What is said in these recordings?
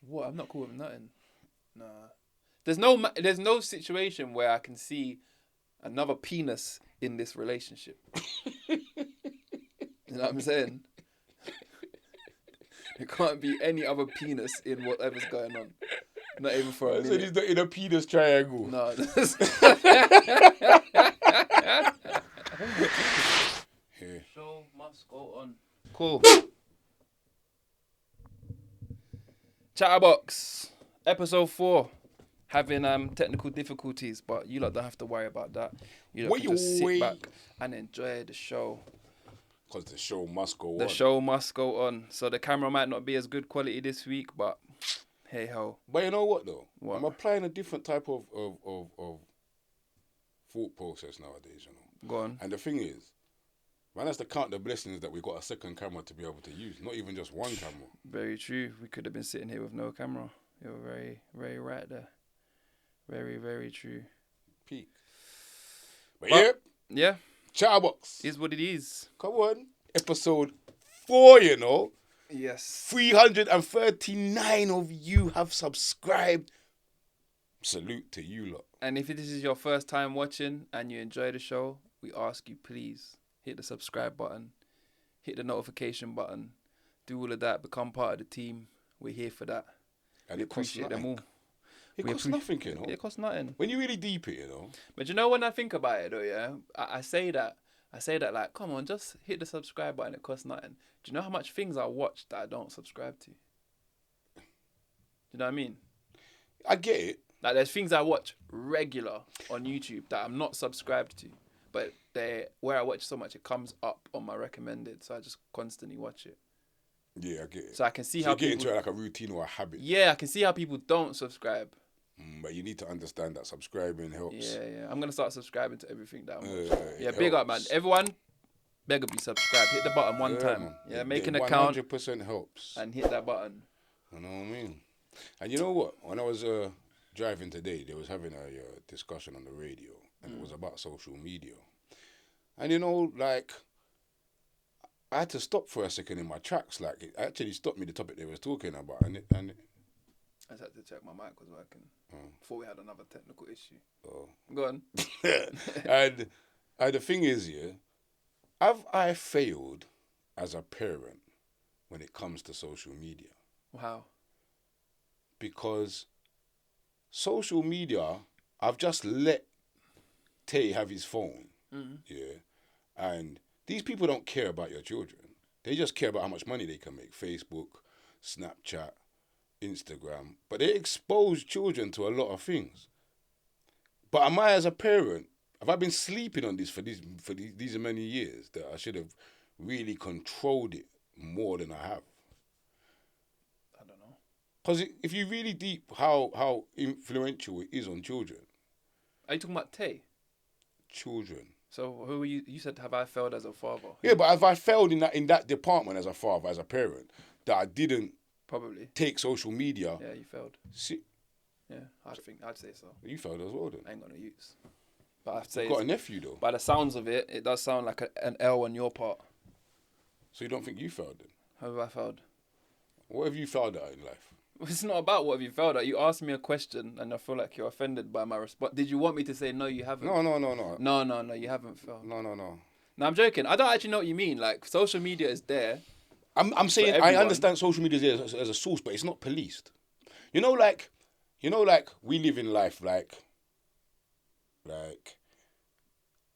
What? I'm not cool with nothing. Nah. There's no situation where I can see another penis in this relationship. You know what I'm saying? There can't be any other penis in whatever's going on. Not even for a minute. So he's not in a penis triangle. No. Yeah. Show must go on. Cool. CHATaBOX, episode 4. Having technical difficulties, but you lot don't have to worry about that. You lot can just sit back and enjoy the show. Because the show must go on. The show must go on. So the camera might not be as good quality this week, but hey ho. But you know what though? What? I'm applying a different type of thought process nowadays, you know. Go on. And the thing is, man has to count the blessings that we got a second camera to be able to use, not even just one camera. Very true. We could have been sitting here with no camera. You're very, very right there. Very, very true. Peak. But yeah. CHATaBOX. Is what it is. Come on. Episode 4, you know. Yes. 339 of you have subscribed. Salute to you lot. And if this is your first time watching and you enjoy the show, we ask you please hit the subscribe button, hit the notification button, do all of that, become part of the team. We're here for that. And we appreciate them all. It costs nothing, you know. It costs nothing. When you really deep it, you know. But you know, when I think about it though, yeah, I say that like, come on, just hit the subscribe button. It costs nothing. Do you know how much things I watch that I don't subscribe to? Do you know what I mean? I get it. Like, there's things I watch regular on YouTube that I'm not subscribed to, but where I watch so much, it comes up on my recommended, so I just constantly watch it. Yeah, I get it. So I can see how you get people into it like a routine or a habit. Yeah, I can see how people don't subscribe. But you need to understand that subscribing helps. Yeah. I'm gonna start subscribing to everything that I'm watching. Yeah, big up, man. Everyone, beg be subscribed. Hit the button one time. Man. Yeah, make an account. 100% helps. And hit that button. You know what I mean? And you know what? When I was driving today, they was having a discussion on the radio, and it was about social media. And you know, like, I had to stop for a second in my tracks. Like, it actually stopped me, the topic they was talking about, and I just had to check my mic was working before we had another technical issue. Oh. Go on. and the thing is, have I failed as a parent when it comes to social media? How? Because social media, I've just let Tay have his phone, and these people don't care about your children. They just care about how much money they can make. Facebook, Snapchat, Instagram, but they expose children to a lot of things. But am I, as a parent, have I been sleeping on this for these many years that I should have really controlled it more than I have? I don't know. Because if you really deep how influential it is on children. Are you talking about Tay? Children. So who were you? You said, have I failed as a father? Yeah, but have I failed in that department as a father, as a parent, that I didn't probably take social media? Yeah, you failed. See, yeah, I'd say so. You failed as well then. I ain't got no use. But I'd say you've got a nephew though. By the sounds of it, it does sound like an L on your part. So you don't think you failed then? How have I failed? What have you failed at in life? It's not about what have you failed at. You asked me a question and I feel like you're offended by my response. Did you want me to say no, you haven't? No. No, you haven't failed. No. No, I'm joking. I don't actually know what you mean. Like, social media is there. I'm saying I understand social media is there as a source, but it's not policed. You know, like we live in life like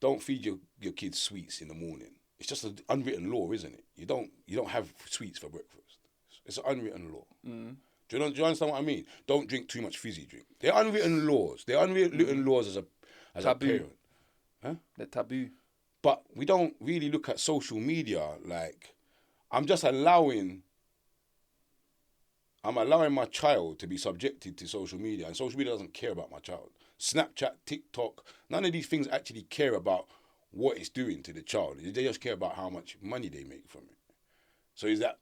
don't feed your kids sweets in the morning. It's just an unwritten law, isn't it? You don't have sweets for breakfast. It's an unwritten law. Mm. Do you understand what I mean? Don't drink too much fizzy drink. They're unwritten laws. They're unwritten laws as a parent. Huh? They're taboo. But we don't really look at social media like I'm allowing my child to be subjected to social media, and social media doesn't care about my child. Snapchat, TikTok, none of these things actually care about what it's doing to the child. They just care about how much money they make from it. So is the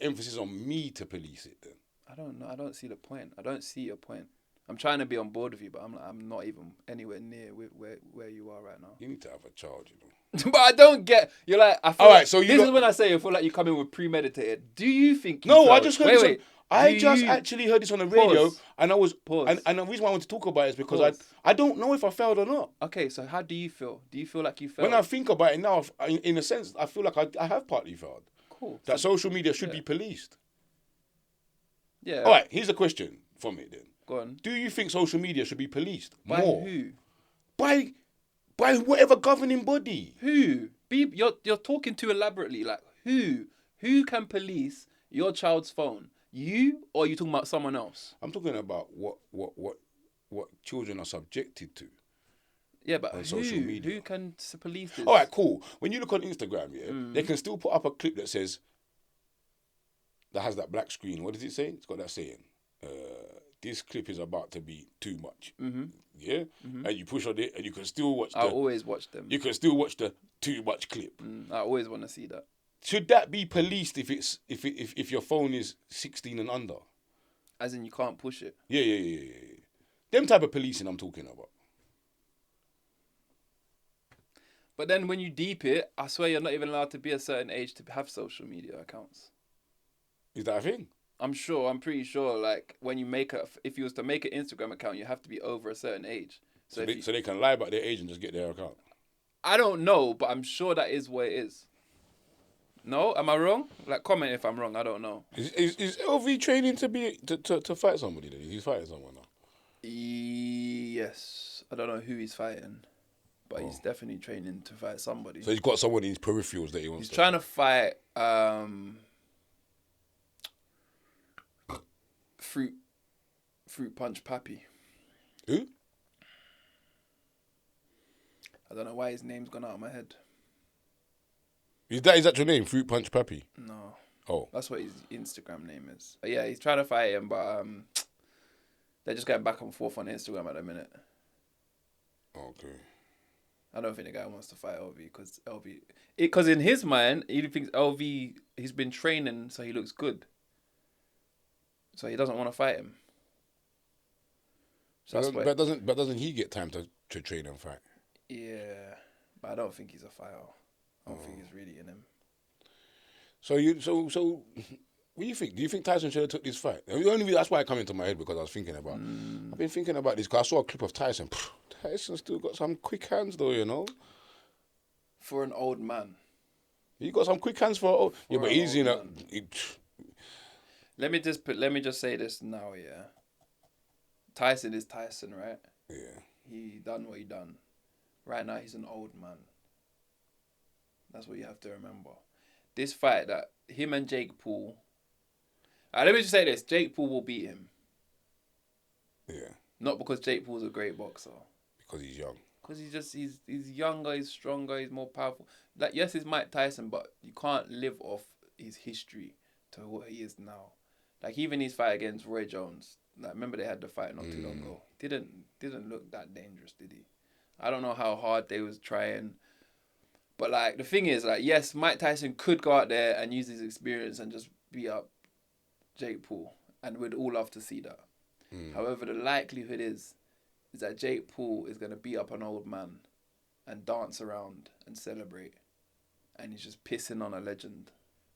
emphasis on me to police it then? I don't know. I don't see the point. I don't see your point. I'm trying to be on board with you, but I'm not even anywhere near where you are right now. You need to have a child, you know. But I don't get. You're like, I feel. All right, like, so this is when I say I feel like you come in with premeditated. Do you think? No, I just heard. Wait. I Do just you- actually heard this on the radio, Pause. and I was, Pause. and the reason why I want to talk about it is because Pause. I don't know if I failed or not. Okay, so how do you feel? Do you feel like you failed? When I think about it now, in a sense, I feel like I have partly failed. Cool. That So, social media should be policed. yeah. All right, here's a question from it then. Go on. Do you think social media should be policed By more? who? By whatever governing body. Who? You're talking too elaborately. Like who? Who can police your child's phone? You, or are you talking about someone else? I'm talking about what children are subjected to. Yeah, but On who? social media. Who can police this? All right, cool. When you look on Instagram, they can still put up a clip that says, that has that black screen. What does it say? It's got that saying. This clip is about to be too much. Yeah? And you push on it and you can still watch I always watch them. You can still watch the too much clip. I always want to see that. Should that be policed if your phone is 16 and under? As in, you can't push it. Yeah. Them type of policing I'm talking about. But then when you deep it, I swear you're not even allowed to be a certain age to have social media accounts. Is that a thing? I'm pretty sure, like, when you if you was to make an Instagram account, you have to be over a certain age. So they can lie about their age and just get their account? I don't know, but I'm sure that is what it is. No? Am I wrong? Like, comment if I'm wrong. I don't know. Is LV training to fight somebody then? He's fighting someone now? Yes. I don't know who he's fighting, but he's definitely training to fight somebody. So he's got someone in his peripherals that he wants He's trying to fight Fruit Punch Pappy. Who? I don't know why his name's gone out of my head. Is that his actual name? Fruit Punch Pappy? No. Oh. That's what his Instagram name is. But yeah, he's trying to fight him, but they're just going back and forth on Instagram at the minute. Okay. I don't think the guy wants to fight LV because in his mind, he thinks LV, he's been training so he looks good. So he doesn't want to fight him. So But doesn't he get time to train and fight? Yeah, but I don't think he's a fighter. I don't think he's really in him. So what do you think? Do you think Tyson should have took this fight? That's why it come into my head because I was thinking about. I've been thinking about this because I saw a clip of Tyson. Tyson still got some quick hands though, you know. For an old man. He got some quick hands for. Yeah, but he's in a. Let me just say this now, yeah. Tyson is Tyson, right? Yeah. He done what he done. Right now, he's an old man. That's what you have to remember. This fight that him and Jake Paul. Let me just say this: Jake Paul will beat him. Yeah. Not because Jake Paul's a great boxer. Because he's young. Because he's younger, he's stronger, he's more powerful. Like, yes, he's Mike Tyson, but you can't live off his history to what he is now. Like, even his fight against Roy Jones. Like, remember they had the fight not too long ago. Didn't look that dangerous, did he? I don't know how hard they was trying. But, like, the thing is, like, yes, Mike Tyson could go out there and use his experience and just beat up Jake Paul. And we'd all love to see that. However, the likelihood is that Jake Paul is going to beat up an old man and dance around and celebrate. And he's just pissing on a legend,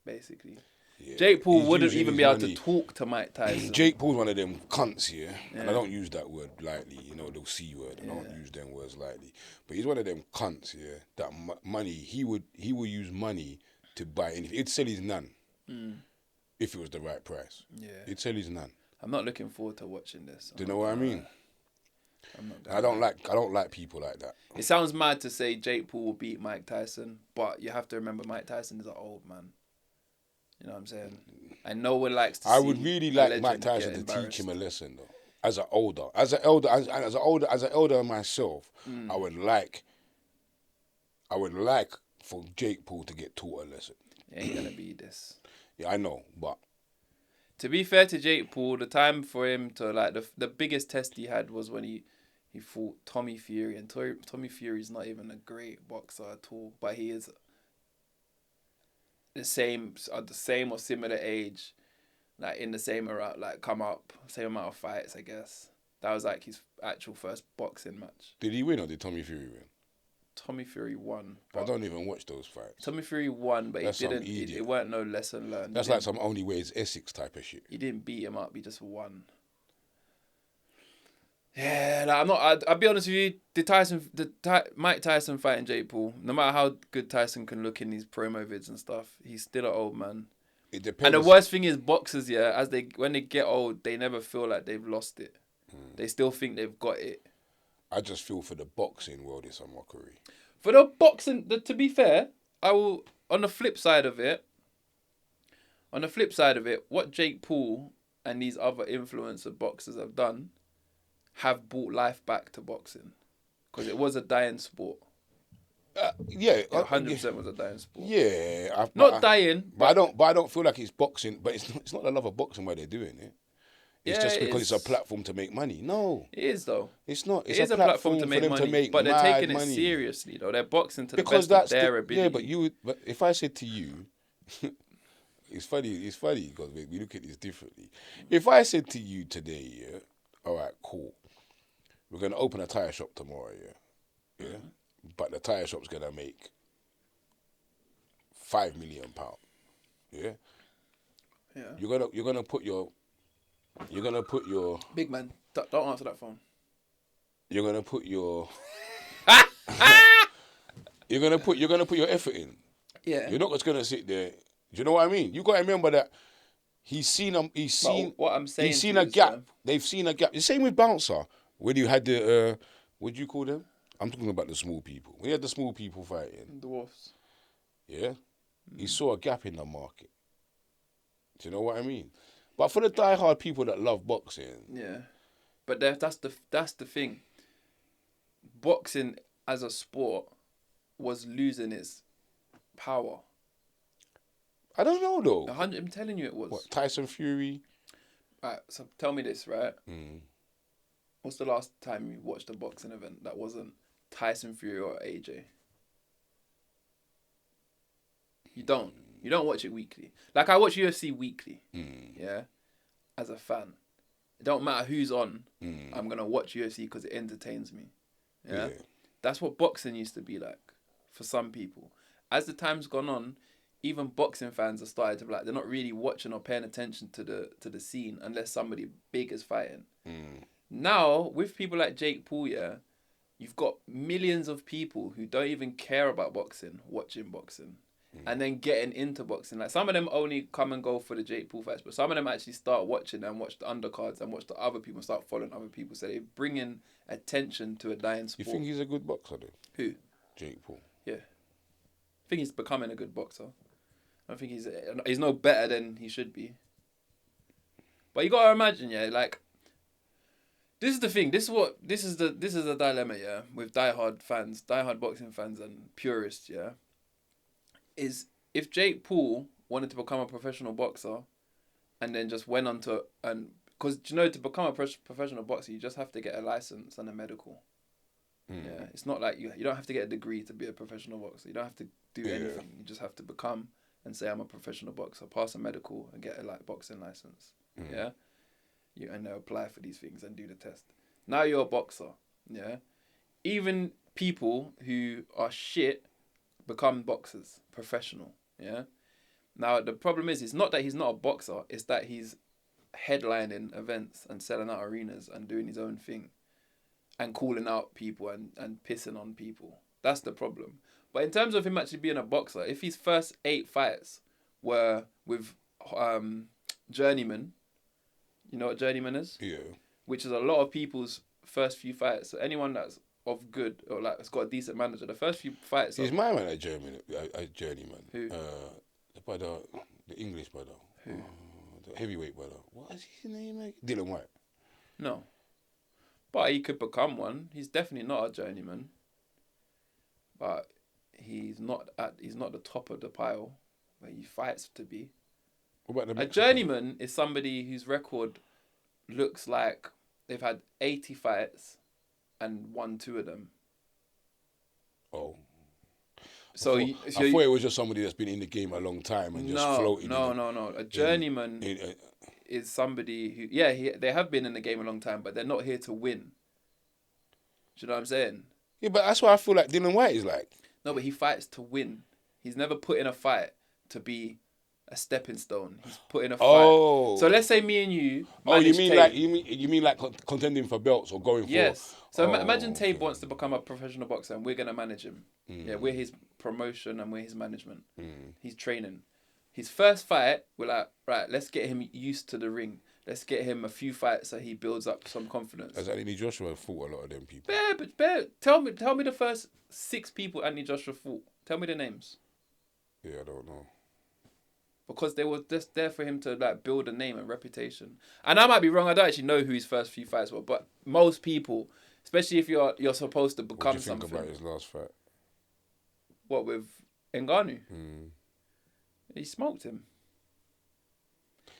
basically. Yeah. Jake Paul wouldn't even be able to talk to Mike Tyson. Jake Paul's one of them cunts, yeah? And I don't use that word lightly, you know, the C word. I don't use them words lightly. But he's one of them cunts, yeah? That money, he would use money to buy anything. He'd sell his nan if it was the right price. Yeah. He'd sell his nan. I'm not looking forward to watching this. Do you know what I mean? I don't like people like that. It sounds mad to say Jake Paul will beat Mike Tyson, but you have to remember Mike Tyson is an old man. You know what I'm saying? And no one likes to see. I would really like Mike Tyson to teach him a lesson though. As an elder myself, I would like for Jake Paul to get taught a lesson. It ain't gonna be this. Yeah, I know, but to be fair to Jake Paul, the time for him to like the biggest test he had was when he fought Tommy Fury, and Tommy Fury's not even a great boxer at all, but he is the same or similar age, like in the same around, like come up same amount of fights, I guess. That was like his actual first boxing match. Did he win or did Tommy Fury win? Tommy Fury won. I don't even watch those fights. Tommy Fury won, but That's he some didn't. idiot. It weren't no lesson learned. That's like some only way is Essex type of shit. He didn't beat him up. He just won. Yeah, like, I'm not. I'll be honest with you. Mike Tyson fighting Jake Paul. No matter how good Tyson can look in these promo vids and stuff, he's still an old man. It depends. And the worst thing is boxers. Yeah, when they get old, they never feel like they've lost it. They still think they've got it. I just feel for the boxing world it's a mockery. For the boxing, to be fair, I will. On the flip side of it, what Jake Paul and these other influencer boxers have done, have brought life back to boxing, because it was a dying sport. Yeah, 100% was a dying sport. Yeah, dying, but I don't feel like it's boxing. But it's not the love of boxing why they're doing it. It's just because it's a platform to make money. No, it is though. It's not. It's a platform to make money, but they're taking it seriously though. They're boxing to the best of their ability. Yeah, but if I said to you, it's funny because we look at this differently. If I said to you today, yeah, all right, cool, we're gonna open a tire shop tomorrow, yeah, but the tire shop's gonna make £5 million, yeah. You're gonna put your big man. Don't answer that phone. You're gonna put your you're gonna put your effort in. Yeah. You're not just gonna sit there. Do you know what I mean? You gotta remember that he's seen what I'm saying. He's seen a gap. They've seen a gap. The same with Bouncer. When you had the what do you call them? I'm talking about the small people. When you had the small people fighting. Dwarfs. Yeah. He saw a gap in the market. Do you know what I mean? But for the diehard people that love boxing. Yeah. But that's the thing. Boxing as a sport was losing its power. I don't know though. I'm telling you it was. What, Tyson Fury? Right, so tell me this, right? What's the last time you watched a boxing event that wasn't Tyson Fury or AJ? You don't. You don't watch it weekly. Like, I watch UFC weekly. Yeah? As a fan. It don't matter who's on. I'm going to watch UFC because it entertains me. Yeah? That's what boxing used to be like for some people. As the time's gone on, even boxing fans have started to be like, they're not really watching or paying attention to the scene unless somebody big is fighting. Now, with people like Jake Paul, yeah, you've got millions of people who don't even care about boxing, watching boxing. And then getting into boxing. Like, some of them only come and go for the Jake Paul fights, but some of them actually start watching and watch the undercards and watch the other people, start following other people. So they bring in attention to a dying sport. You think he's a good boxer then? Who? Jake Paul. Yeah. I think he's becoming a good boxer. I think he's no better than he should be. But you gotta imagine, yeah, like, this is the thing. This is the dilemma, yeah, with diehard boxing fans and purists, yeah. Is if Jake Paul wanted to become a professional boxer and then just went on to, and because to become a professional boxer you just have to get a license and a medical. Yeah, it's not like you don't have to get a degree to be a professional boxer. You don't have to do anything. You just have to become and say I'm a professional boxer, pass a medical and get a boxing license. Yeah, and they'll apply for these things and do the test. Now you're a boxer. Yeah, even people who are shit become boxers, professional, yeah? Now, the problem is, it's not that he's not a boxer, it's that he's headlining events and selling out arenas and doing his own thing and calling out people and pissing on people. That's the problem. But in terms of him actually being a boxer, if his first 8 fights were with journeyman, you know what journeyman is? Yeah. Which is a lot of people's first few fights. So anyone that's of good or like has got a decent manager, the first few fights. Is my man a journeyman? Who? The brother, the English brother. Who? The heavyweight brother. What is his name? Dylan White. No. But he could become one. He's definitely not a journeyman. But he's not the top of the pile where he fights to be. What about a journeyman is somebody whose record looks like they've had 80 fights and won 2 of them. Oh. So I thought it was just somebody that's been in the game a long time and just floating. No. A journeyman is somebody who, they have been in the game a long time, but they're not here to win. Do you know what I'm saying? Yeah, but that's why I feel like Dylan White is like. No, but he fights to win. He's never put in a fight to be a stepping stone. He's put in a fight. Oh. So let's say me and you Oh, you manage mean Tate. like you mean like contending for belts or going Yes. for? So Oh, imagine Tate okay. wants to become a professional boxer, and we're gonna manage him. Yeah, we're his promotion and we're his management. He's training. His first fight, we're like, right, let's get him used to the ring. Let's get him a few fights so he builds up some confidence. As Anthony Joshua fought a lot of them people. Bear, tell me the first 6 people Anthony Joshua fought. Tell me the names. Yeah, I don't know. Because they were just there for him to like build a name and reputation. And I might be wrong. I don't actually know who his first few fights were, but most people, especially if you're supposed to become What do you think something. about his last fight? What with Ngannou? He smoked him.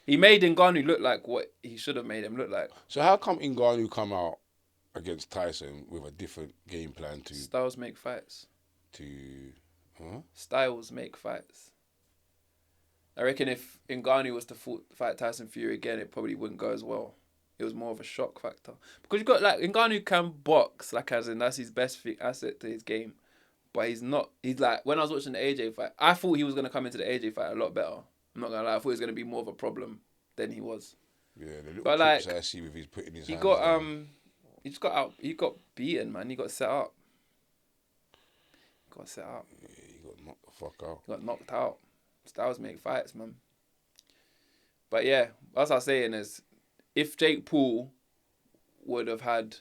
He made Ngannou look like what he should have made him look like. So how come Ngannou come out against Tyson with a different game plan to Styles make fights. Styles make fights. I reckon if Ngannou was to fight Tyson Fury again, it probably wouldn't go as well. It was more of a shock factor. Because you got like Ngannou can box, like as in that's his best asset to his game. But he's not. He's like, when I was watching the AJ fight, I thought he was gonna come into the AJ fight a lot better. I'm not gonna lie, I thought he was gonna be more of a problem than he was. Yeah, the little but clips like, I see with his putting his he hands got down. he just got out. He got beaten, man. He got set up. Got set up. Yeah, he got knocked the fuck out. He got knocked out. Styles make fights, man. But yeah, what I was saying is, if Jake Paul would have had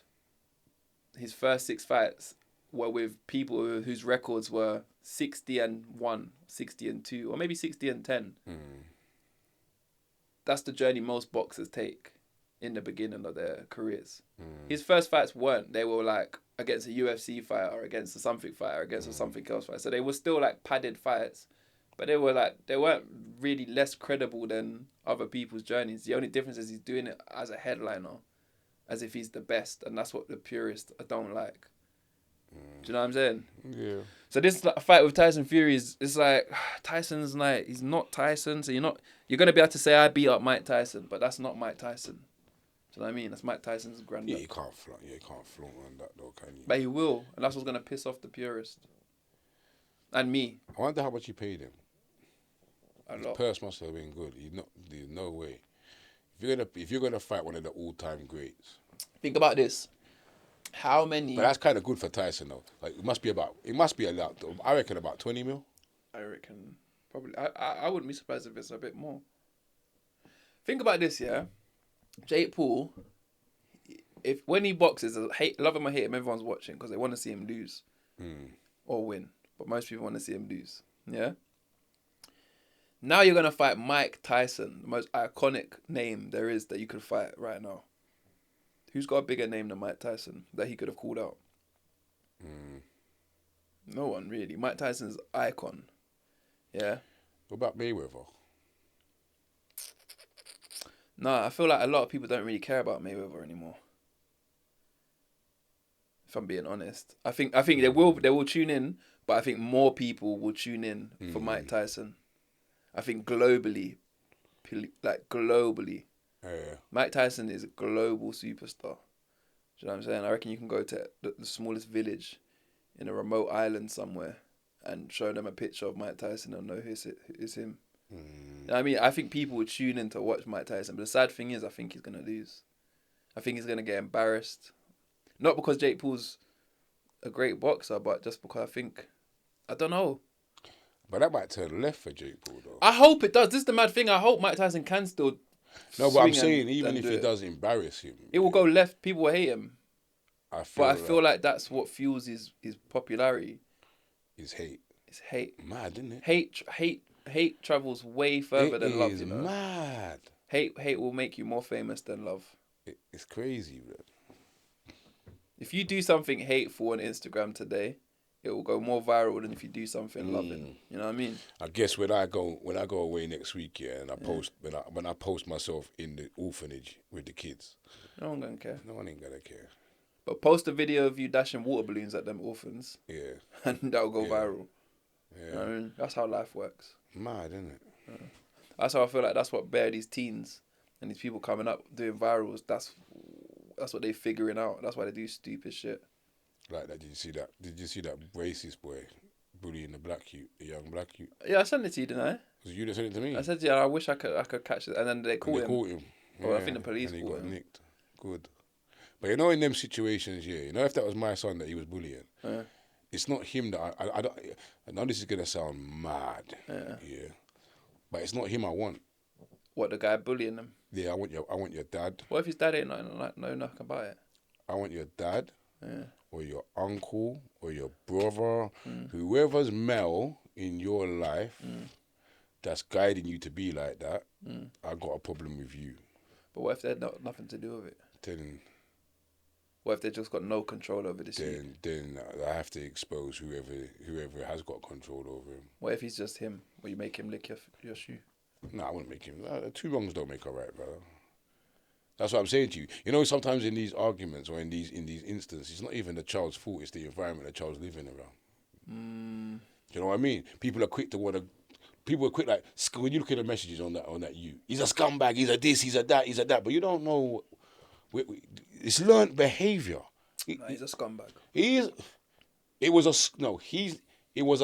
his first 6 fights were with people whose records were 60-1, 60-2, or maybe 60-10. That's the journey most boxers take in the beginning of their careers. His first fights weren't. They were like against a UFC fighter or against a something fighter or against a something else fighter. So they were still like padded fights, but they weren't really less credible than other people's journeys. The only difference is he's doing it as a headliner, as if he's the best, and that's what the purists don't like. Do you know what I'm saying? Yeah. So this fight with Tyson Fury it's like Tyson's like, he's not Tyson, so you're gonna be able to say I beat up Mike Tyson, but that's not Mike Tyson. Do you know what I mean? That's Mike Tyson's granddad. Yeah, you can't flaunt on that though, can you? But he will, and that's what's gonna piss off the purist. And me. I wonder how much you paid him. A His lot. purse must have been good. There's no way. If you're gonna fight one of the all-time greats. Think about this. How many? But that's kind of good for Tyson though. Like it must be a lot. I reckon about 20 mil. I reckon probably. I wouldn't be surprised if it's a bit more. Think about this, yeah. Jake Paul, when he boxes, love him or hate him, everyone's watching because they want to see him lose or win. But most people want to see him lose. Yeah. Now you're gonna fight Mike Tyson, the most iconic name there is that you could fight right now. Who's got a bigger name than Mike Tyson that he could have called out? No one really. Mike Tyson's icon. Yeah. What about Mayweather? Nah, I feel like a lot of people don't really care about Mayweather anymore. If I'm being honest, I think they will tune in, but I think more people will tune in for Mike Tyson. I think globally. Yeah. Mike Tyson is a global superstar. Do you know what I'm saying? I reckon you can go to the smallest village in a remote island somewhere and show them a picture of Mike Tyson and know it's him. You know what I mean? I think people would tune in to watch Mike Tyson, but the sad thing is I think he's going to lose. I think he's going to get embarrassed. Not because Jake Paul's a great boxer, but just because I don't know. But that might turn left for Jake Paul though. I hope it does. This is the mad thing. I hope Mike Tyson can still No, but I'm swing saying and even if do he it. does embarrass him, It will go left. People will hate him. I feel like that's what fuels his popularity. His hate. It's hate. Mad, isn't it? Hate travels way further than love. It is mad. Hate will make you more famous than love. It's crazy, bro. If you do something hateful on Instagram today, it will go more viral than if you do something loving. You know what I mean? I guess when I go away next week, and I post when I post myself in the orphanage with the kids, No one gonna care. no one ain't gonna care. But post a video of you dashing water balloons at them orphans, Yeah, and that'll go viral. yeah. You know what I mean? That's how life works. Mad, isn't it? That's how I feel like that's what bear these teens and these people coming up doing virals. That's what they figuring out. That's why they do stupid shit. Like that. Did you see that? Did you see that racist boy bullying the young black youth? Yeah, I sent it to you, didn't I? Was it you that sent it to me? I said, yeah, I wish I could catch it, and then they And caught they him. caught him. Oh, I think the police and he caught got him. nicked. Good. But you know, in them situations, yeah, you know, if that was my son that he was bullying, Yeah. it's not him that I don't. I know this is gonna sound mad, yeah, but it's not him I want. What, the guy bullying them? Yeah, I want your dad. What if his dad ain't know nothing about it? I want your dad, Yeah. or your uncle, or your brother, whoever's male in your life that's guiding you to be like that. I got a problem with you. But what if they had nothing to do with it? Then What if they just got no control over this youth? then I have to expose whoever has got control over him. What if he's just him? Will you make him lick your shoe? No, I wouldn't make him. Two wrongs don't make a right, brother. That's what I'm saying to you. You know, sometimes in these arguments or in these instances, it's not even the child's fault. It's the environment the child's living around. You know what I mean? People are quick like when you look at the messages on that you. He's a scumbag. He's a this. He's a that. He's a that. But you don't know. It's learned behavior. No, he's a scumbag. It was a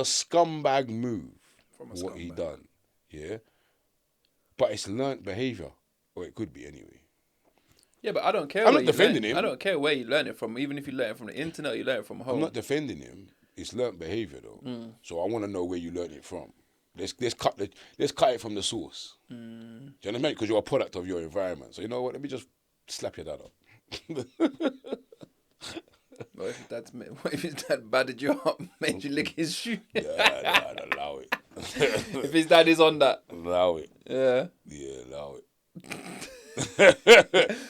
scumbag move. From what he done, yeah. But it's learnt behavior, or it could be anyway. Yeah, but I don't care. I'm not defending him. I don't care where you learn it from. Even if you learn it from the internet, or you learn it from home. I'm not defending him. It's learnt behavior though. So I want to know where you learned it from. Let's cut it from the source. Do you know what I mean? Because you're a product of your environment. So you know what? Let me just slap your dad up. What if his dad battered you up, made you lick his shoe? I'd allow it. If his dad is on that. Allow it. Yeah. Yeah, allow it.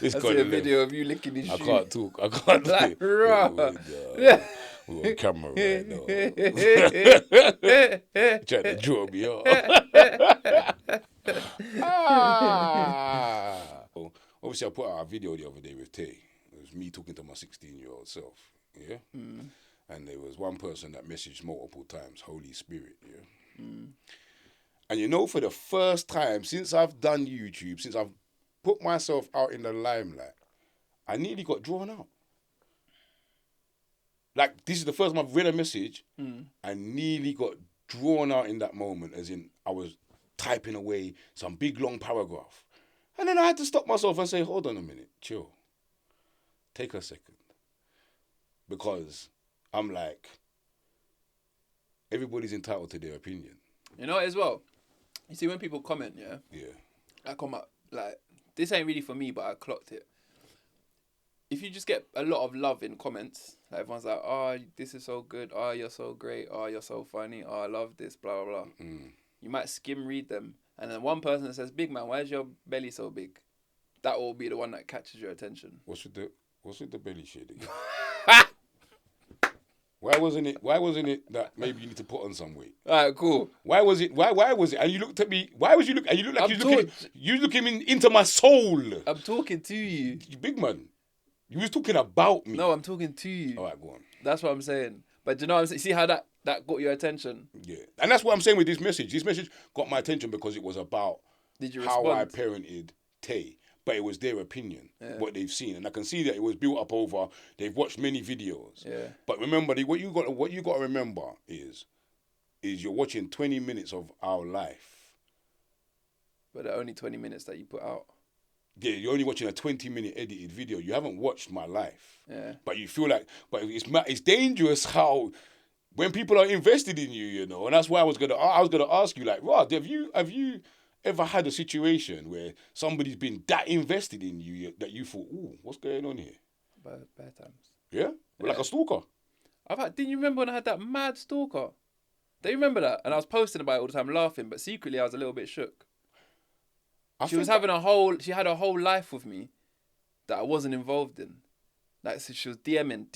I see a video of you licking his shoe. I can't talk. Like, raw. Yeah. We're on camera right now. Trying to draw me up. Obviously, I put out a video the other day with Tay. It was me talking to my 16-year-old self. Yeah? And there was one person that messaged multiple times, Holy Spirit. Yeah? And you know, for the first time since I've done YouTube, since I've put myself out in the limelight, I nearly got drawn out. Like, this is the first time I've read a message and nearly got drawn out in that moment, as in I was typing away some big long paragraph. And then I had to stop myself and say, hold on a minute, chill. Take a second. Because I'm like, everybody's entitled to their opinion. You know as well? You see when people comment, yeah? Yeah. I come up, like, this ain't really for me, but I clocked it. If you just get a lot of love in comments, like everyone's like, oh, this is so good, oh, you're so great, oh, you're so funny, oh, I love this, blah, blah, blah. You might skim read them. And then one person says, big man, why is your belly so big? That will be the one that catches your attention. What's with the belly shit again? Why wasn't it that maybe you need to put on some weight? Alright, cool. Why was it? And you looked at me. Why was you look? And you look like you looking into my soul. I'm talking to you. You big man. You was talking about me. No, I'm talking to you. All right, go on. That's what I'm saying. But do you know what I'm saying? See how that got your attention? Yeah. And that's what I'm saying with this message. This message got my attention because it was about how I parented Tay. But it was their opinion, what they've seen. And I can see that it was built up over, they've watched many videos. Yeah. But remember, what you got to remember is you're watching 20 minutes of our life. But the only 20 minutes that you put out. Yeah, you're only watching a 20-minute edited video. You haven't watched my life. Yeah. But you feel like, it's dangerous how, when people are invested in you, you know, and that's why I was gonna ask you, like, Rod, have you ever had a situation where somebody's been that invested in you that you thought, ooh, what's going on here? Bad times. Yeah? Like a stalker. Didn't you remember when I had that mad stalker? Do you remember that? And I was posting about it all the time laughing, but secretly I was a little bit shook. She had a whole life with me that I wasn't involved in. Like, so she was DMing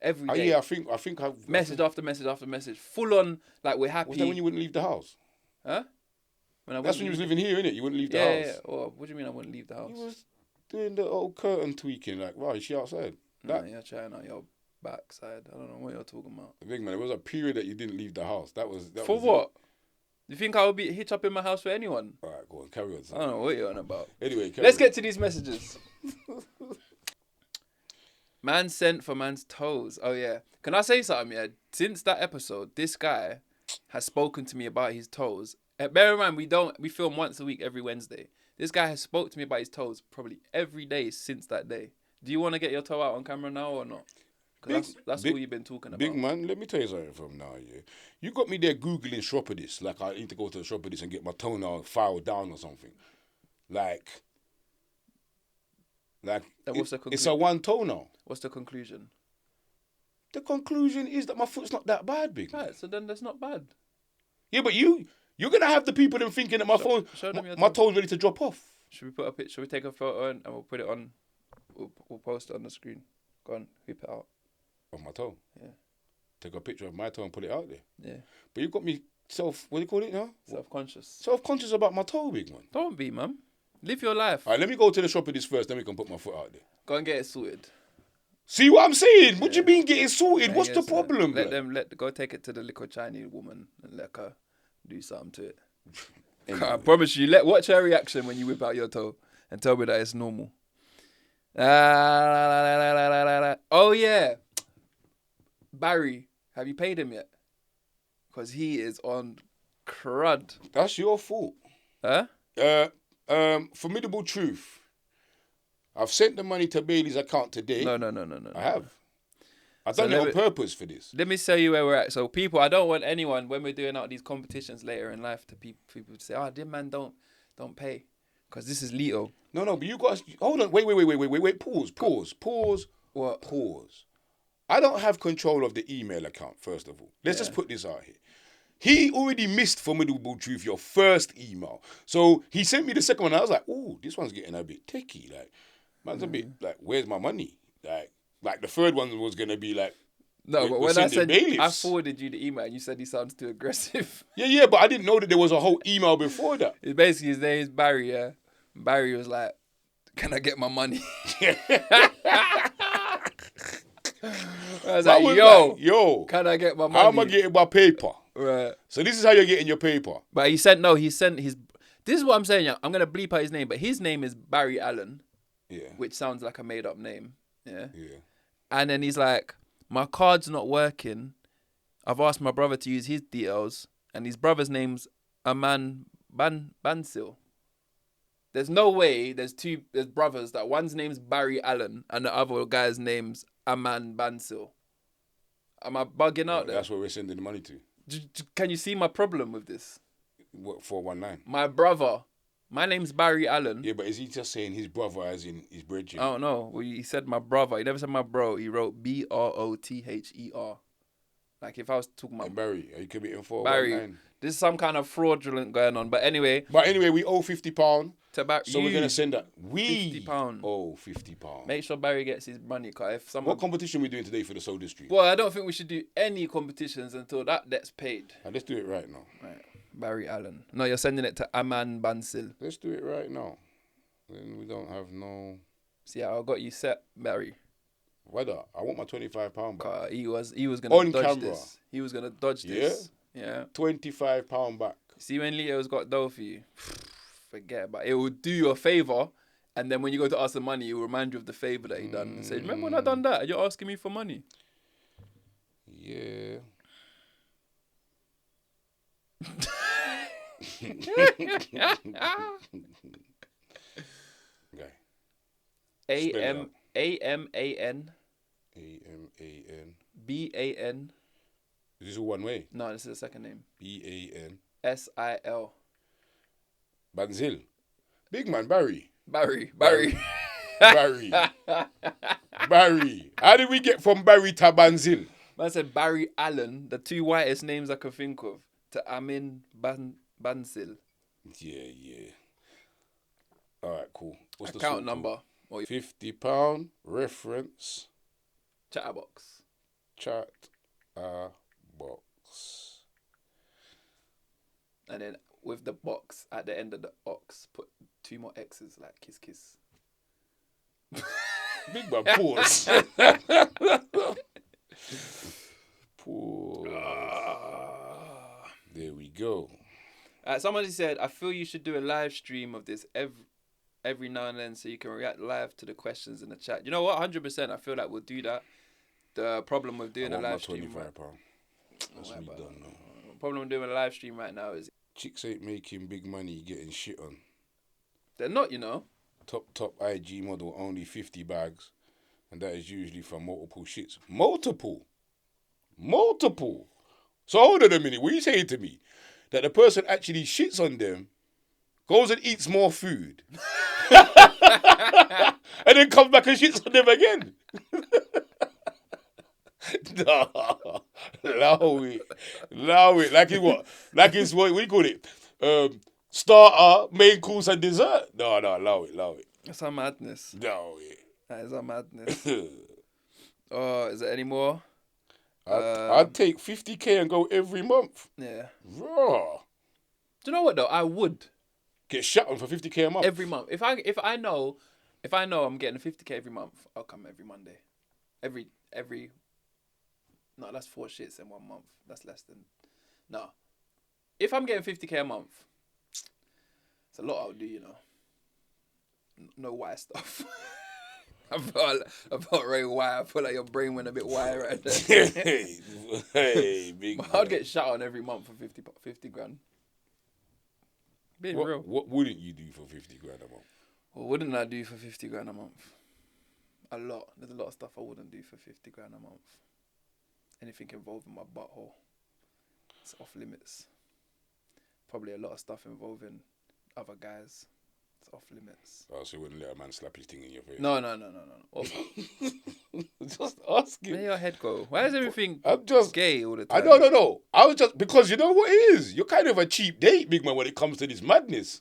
every day. Yeah, I think I've... Message after message after message. Full on, like, we're happy. Was that when you wouldn't leave the house? Huh? That's when you was living here, innit? You wouldn't leave the house. Yeah. Well, what do you mean I wouldn't leave the house? You was doing the old curtain tweaking, like, right, is she outside? Nah, you're trying out your backside. I don't know what you're talking about. Big man, it was a period that you didn't leave the house. For what? You think I would be hitch up in my house for anyone? All right, go on, carry on. I don't know what you're on about. Anyway, let's get to these messages. Man sent for man's toes. Oh yeah. Can I say something? Yeah. Since that episode, this guy has spoken to me about his toes. Bear in mind, we film once a week every Wednesday. This guy has spoke to me about his toes probably every day since that day. Do you want to get your toe out on camera now or not? Because that's all you've been talking Big about. man, let me tell you something from now, yeah. You got me there Googling SHOPADIS, like I need to go to the SHOPADIS and get my toenail filed down or something. Like What's the it's a one toenail. What's the conclusion? The conclusion is that my foot's not that bad, big man. Right, so then that's not bad. Yeah, but you're gonna have the people then thinking that my toe's ready to drop off. Should we put a picture? Should we take a photo and we'll put it on? We'll post it on the screen. Go on, whip it out. Of my toe. Yeah. Take a picture of my toe and put it out there. Yeah. But you got me what do you call it now? Self-conscious. Self-conscious about my toe, big man. Don't be, man. Live your life. All right, let me go to the shop of this first, then we can put my foot out there. Go and get it sorted. See what I'm saying? What you mean getting sorted? Yeah, What's the problem? Go take it to the little Chinese woman and let her do something to it. Anyway. I promise you. Watch her reaction when you whip out your toe and tell me that it's normal. Oh yeah, Barry, have you paid him yet? Because he is on crud. That's your fault. Huh? Formidable truth. I've sent the money to Bailey's account today. No. I have. I've done it on purpose for this. Let me tell you where we're at. So people, I don't want anyone when we're doing out these competitions later in life to people to say, "Oh, this man don't pay," because this is LITO. No, but you guys, hold on, wait, pause. What? Pause. I don't have control of the email account, first of all. Let's just put this out here. He already missed Formidable Truth, your first email. So he sent me the second one. I was like, ooh, this one's getting a bit techie. Like, man's a bit like, where's my money? Like the third one was going to be like, no, but when I said, I forwarded you the email and you said he sounds too aggressive. Yeah, but I didn't know that there was a whole email before that. It's basically, his name is Barry, yeah. Barry was like, can I get my money? I was like, yo, can I get my money? How am I getting my paper? Right. So this is how you're getting your paper. But he sent his, this is what I'm saying, yeah. I'm going to bleep out his name, but his name is Barry Allen. Yeah. Which sounds like a made up name. Yeah. Yeah. And then he's like, my card's not working. I've asked my brother to use his details. And his brother's name's Aman Bansil. There's no way there's brothers that one's name's Barry Allen and the other guy's name's Aman Bansil. Am I bugging out there? That's where we're sending the money to. Can you see my problem with this? What, 419? My brother. My name's Barry Allen. Yeah, but is he just saying his brother as in his brethren? I don't know. Well, he said my brother. He never said my bro. He wrote BROTHER. Like if I was talking about... Hey, Barry, are you committing 419? Barry, there's some kind of fraudulent going on. But anyway... we owe £50. To Barry. So we're going to send that. £50. Oh, £50. Make sure Barry gets his money. Cause if someone... What competition are we doing today for the Soda Stream? Well, I don't think we should do any competitions until that debt's paid. Let's do it right now. Right. Barry Allen. No, you're sending it to Aman Bansil. Let's do it right now. Then we don't have no... See, I got you set, Barry. Whether I want my £25 back. He was gonna dodge camera. this. He was gonna dodge this. Yeah. £25 back. See, when Leo's got dough for you, forget about it. It will do you a favor, and then when you go to ask the money, it will remind you of the favor that he done. And say, remember when I done that? You're asking me for money. Yeah. Okay. AMAN AMAN BAN. Is this all one way? No, this is the second name. BAN SIL. Banzil. Big man, Barry. Barry. Barry. How did we get from Barry to Banzil? Man said Barry Allen, the two whitest names I could think of, to Amin Bansil. Yeah. All right, cool. What's account number? £50 reference. CHATaBOX. CHATaBOX. And then with the box at the end of the ox, put 2 more X's like kiss. Big man, pause. Pause. There we go. Somebody said, I feel you should do a live stream of this every now and then so you can react live to the questions in the chat. You know what? 100%. I feel like we'll do that. The problem with doing I a want my live stream. £25. That's me done now. The problem with doing a live stream right now is Chicks ain't making big money getting shit on. they're not, you know. Top IG model, only 50 bags. And that is usually from multiple shits. Multiple. So hold on a minute. What are you saying to me? That the person actually shits on them, goes and eats more food, and then comes back and shits on them again? No. Allow it. Like it's what? Like it's what we call it? Starter, main course, and dessert? No, allow it. That's a madness. No, it. That is a madness. Oh, is there any more? I'd take 50k and go every month. Yeah. Raw. Do you know what though? I would Get shot on for 50k a month. every month. If I know I'm getting 50k every month, I'll come every Monday. Every no, that's 4 shits in 1 month. That's less than no. If I'm getting 50k a month, it's a lot I'll do, you know. No wire stuff. I felt very wire. I feel like your brain went a bit wire right there. Hey, big. But I'd get shot on every month for 50 grand. Being real. What wouldn't you do for 50 grand a month? What wouldn't I do for 50 grand a month? A lot. There's a lot of stuff I wouldn't do for 50 grand a month. Anything involving my butthole, it's off limits. Probably a lot of stuff involving other guys. It's off limits. Oh, so you wouldn't let a man slap his thing in your face? No. Just asking. Where your head go? Why is everything I'm just gay all the time? No. I was just, because you know what it is? You're kind of a cheap date, big man, when it comes to this madness.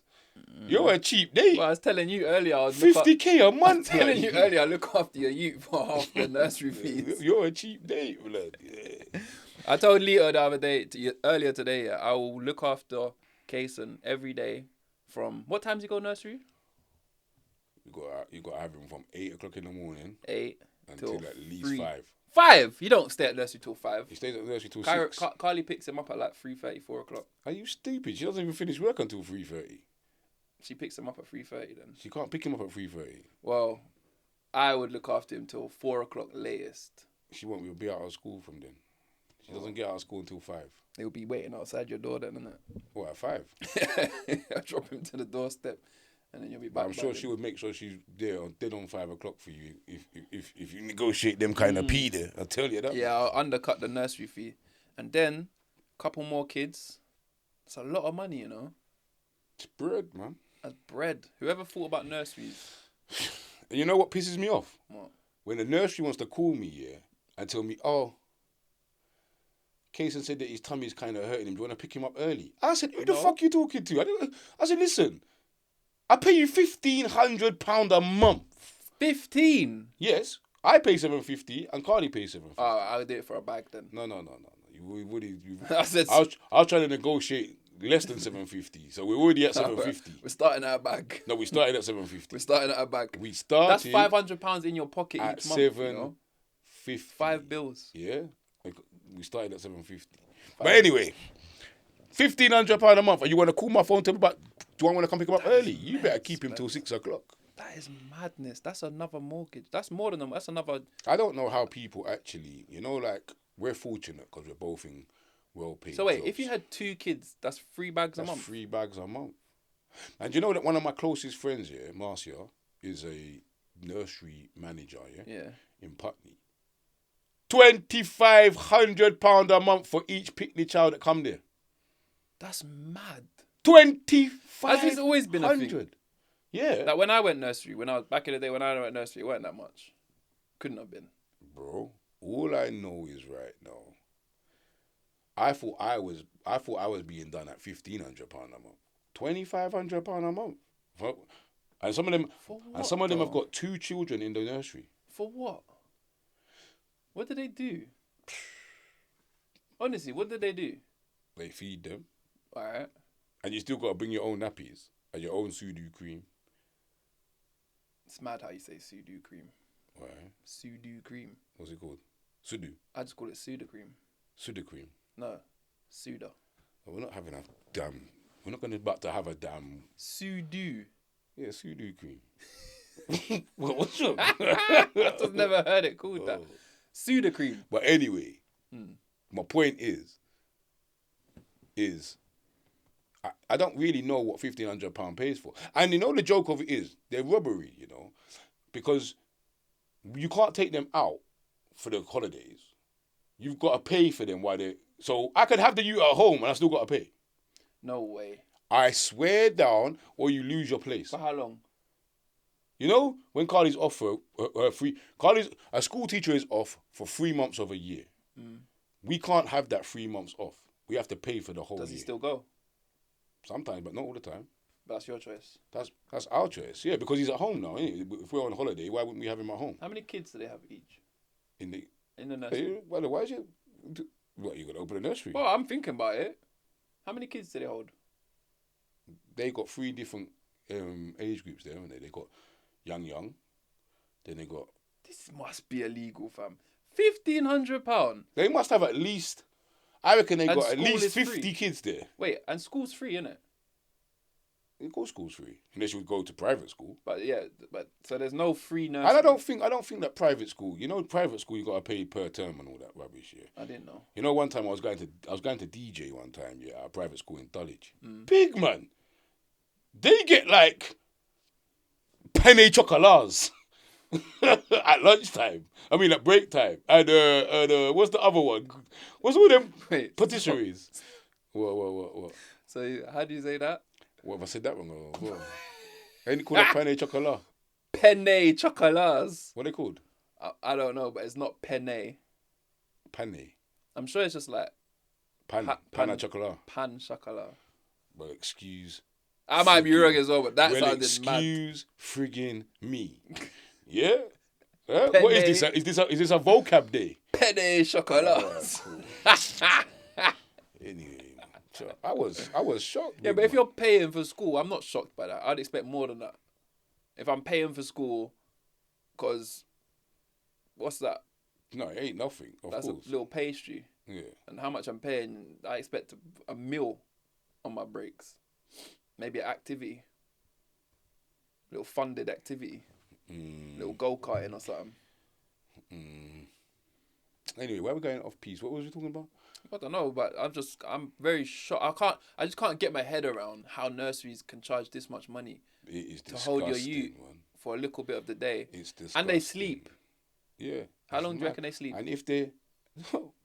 You're a cheap date. Well, I was telling you earlier. 50k a month. I was telling you earlier, I look after your youth for half the nursery fees. You're a cheap date, blood. Yeah. I told Lito the other day, earlier today, I will look after Kaysen every day from, what time does he go nursery? You got to have him from 8 o'clock in the morning 8 until till at least 3. 5. 5? You don't stay at nursery till 5. He stays at nursery till 6. Carly picks him up at like 3:30, 4 o'clock. Are you stupid? She doesn't even finish work until 3:30. She picks him up at 3:30 then. She can't pick him up at 3:30. Well, I would look after him till 4 o'clock latest. She won't be out of school from then. She doesn't get out of school until 5. He'll be waiting outside your door then, innit? What, at 5? I drop him to the doorstep and then you'll be back. But I'm sure she would make sure she's there dead on 5 o'clock for you if you negotiate them kind of pee there. I'll tell you that. Yeah, I'll undercut the nursery fee. And then, a couple more kids. It's a lot of money, you know? It's bread, man. That's bread. Whoever thought about nurseries? And you know what pisses me off? What? When the nursery wants to call me, yeah, and tell me, oh, Kaysen said that his tummy's kind of hurting him. Do you want to pick him up early? I said, who the fuck you talking to? I said, listen, I pay you £1,500 a month. 15? Yes, I pay $750 and Carly pays $750. Oh, I'll do it for a bag then. No. I said, I was trying to negotiate less than $750, so we're already at $750. We're starting at a bag. No, we started at $750. We're starting at a bag. We started. That's £500 in your pocket at each month. $750. 5 bills. Yeah, we started at $750. But anyway, £1,500 a month, and you want to call my phone? Tell me about. Do I want to come pick him up early? You better keep him till 6 o'clock. That is madness. That's another mortgage. That's more than that's another. I don't know how people actually, like, we're fortunate because we're both in well-paid So wait, jobs. if you had 2 kids, that's 3 bags a month. That's 3 bags a month. And you know that one of my closest friends here, Marcia, is a nursery manager, Yeah. in Putney. £2,500 a month for each picnic child that come there. That's mad. 2,500. Has this always been a thing? Yeah. Like when I went nursery, back in the day when I went nursery, it weren't that much. Couldn't have been. Bro, all I know is right now, I thought I was being done at £1,500 a month. £2,500 a month. And some of them have got 2 children in the nursery. For what? What did they do? Honestly, what did they do? They feed them. Alright. And you still got to bring your own nappies and your own Sudo cream. It's mad how you say Sudo cream. Right. Sudo cream. What's it called? Sudo. I just call it Suda cream. Sudo cream. No. Suda. We're not having a damn. We're not about to have a damn. Sudo. Yeah, pseudo cream. What's wrong? I just never heard it called that. Sudocreme. But anyway, my point is I don't really know what £1,500 pays for. And you know the joke of it is, they're robbery, you know, because you can't take them out for the holidays. You've got to pay for them while they... So I could have the youth at home and I still got to pay. No way. I swear down, or you lose your place. For how long? You know, when Carly's off for free... A school teacher is off for 3 months of a year. We can't have that 3 months off. We have to pay for the whole year. Does he still go? Sometimes, but not all the time. That's your choice. That's our choice. Yeah, because he's at home now. Isn't it? If we're on holiday, why wouldn't we have him at home? How many kids do they have each? In the nursery? Well, why is it? What, you gonna open a nursery? Well, I'm thinking about it. How many kids do they hold? They got 3 different age groups there, haven't they? They got young. Then they got... This must be illegal, fam. £1,500. They must have at least... I reckon they got at least 50 free. kids there. Wait, and school's free, innit? Of course school's free. Unless you would go to private school. But yeah, so there's no free nursery. And I don't think that private school, you know, private school you got to pay per term and all that rubbish, yeah. I didn't know. You know, one time I was going to DJ one time, yeah, at a private school in Dulwich. Big man. They get like penne chocolats at lunchtime. I mean at break time. And what's the other one? What's all them patisseries? What? So how do you say that? What have I said that wrong? What? Ain't it called a penne chocolat? Penne chocolats. What are they called? I don't know, but it's not penne. Penne. I'm sure it's just like Pan chocolat. pan chocolat. Well, excuse. I might be wrong as well, but that sounded mad. Excuse friggin' me. Yeah? What is this? Is this a vocab day? Penne chocolats. Anyway, so I was shocked. Yeah, but if you're paying for school, I'm not shocked by that. I'd expect more than that. If I'm paying for school, because what's that? No, it ain't nothing. That's course. a little pastry. Yeah. And how much I'm paying, I expect a meal on my breaks. Maybe an activity. Little funded activity. Little go-karting or something. Anyway, where are we going off piece? What was we talking about? I don't know, but I'm very shocked. I just can't get my head around how nurseries can charge this much money It is to hold your youth man. for a little bit of the day. It's disgusting. And they sleep. Yeah. How long do you reckon they sleep? And if they're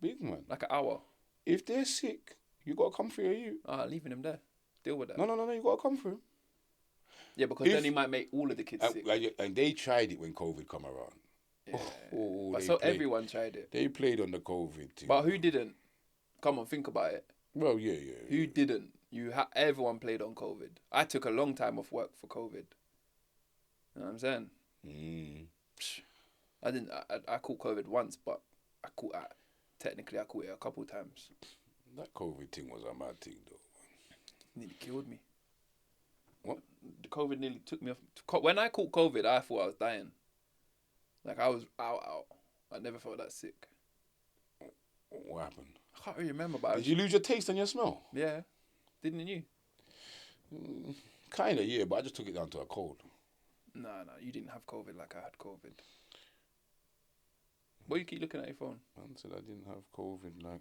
big man, Like an hour. if they're sick, you gotta come for your youth. Leaving them there. Deal with that. No, you gotta come for him. Yeah, because then he might make all of the kids sick. And they tried it when COVID come around. Yeah. Oh, But so everyone tried it. They played on the COVID thing. But who didn't? Come on, think about it. Well, yeah. Who didn't? Everyone played on COVID. I took a long time off work for COVID. You know what I'm saying? I didn't. I caught COVID once, but technically I caught it a couple of times. That COVID thing was a mad thing, though. Nearly killed me. What? The COVID nearly took me off. When I caught COVID, I thought I was dying. Like I was out. I never felt that sick. What happened? I can't really remember, but Did you lose your taste and your smell? Yeah, didn't you? Kinda, yeah, but I just took it down to a cold. No, you didn't have COVID like I had COVID. Why you keep looking at your phone? I said I didn't have COVID. Like,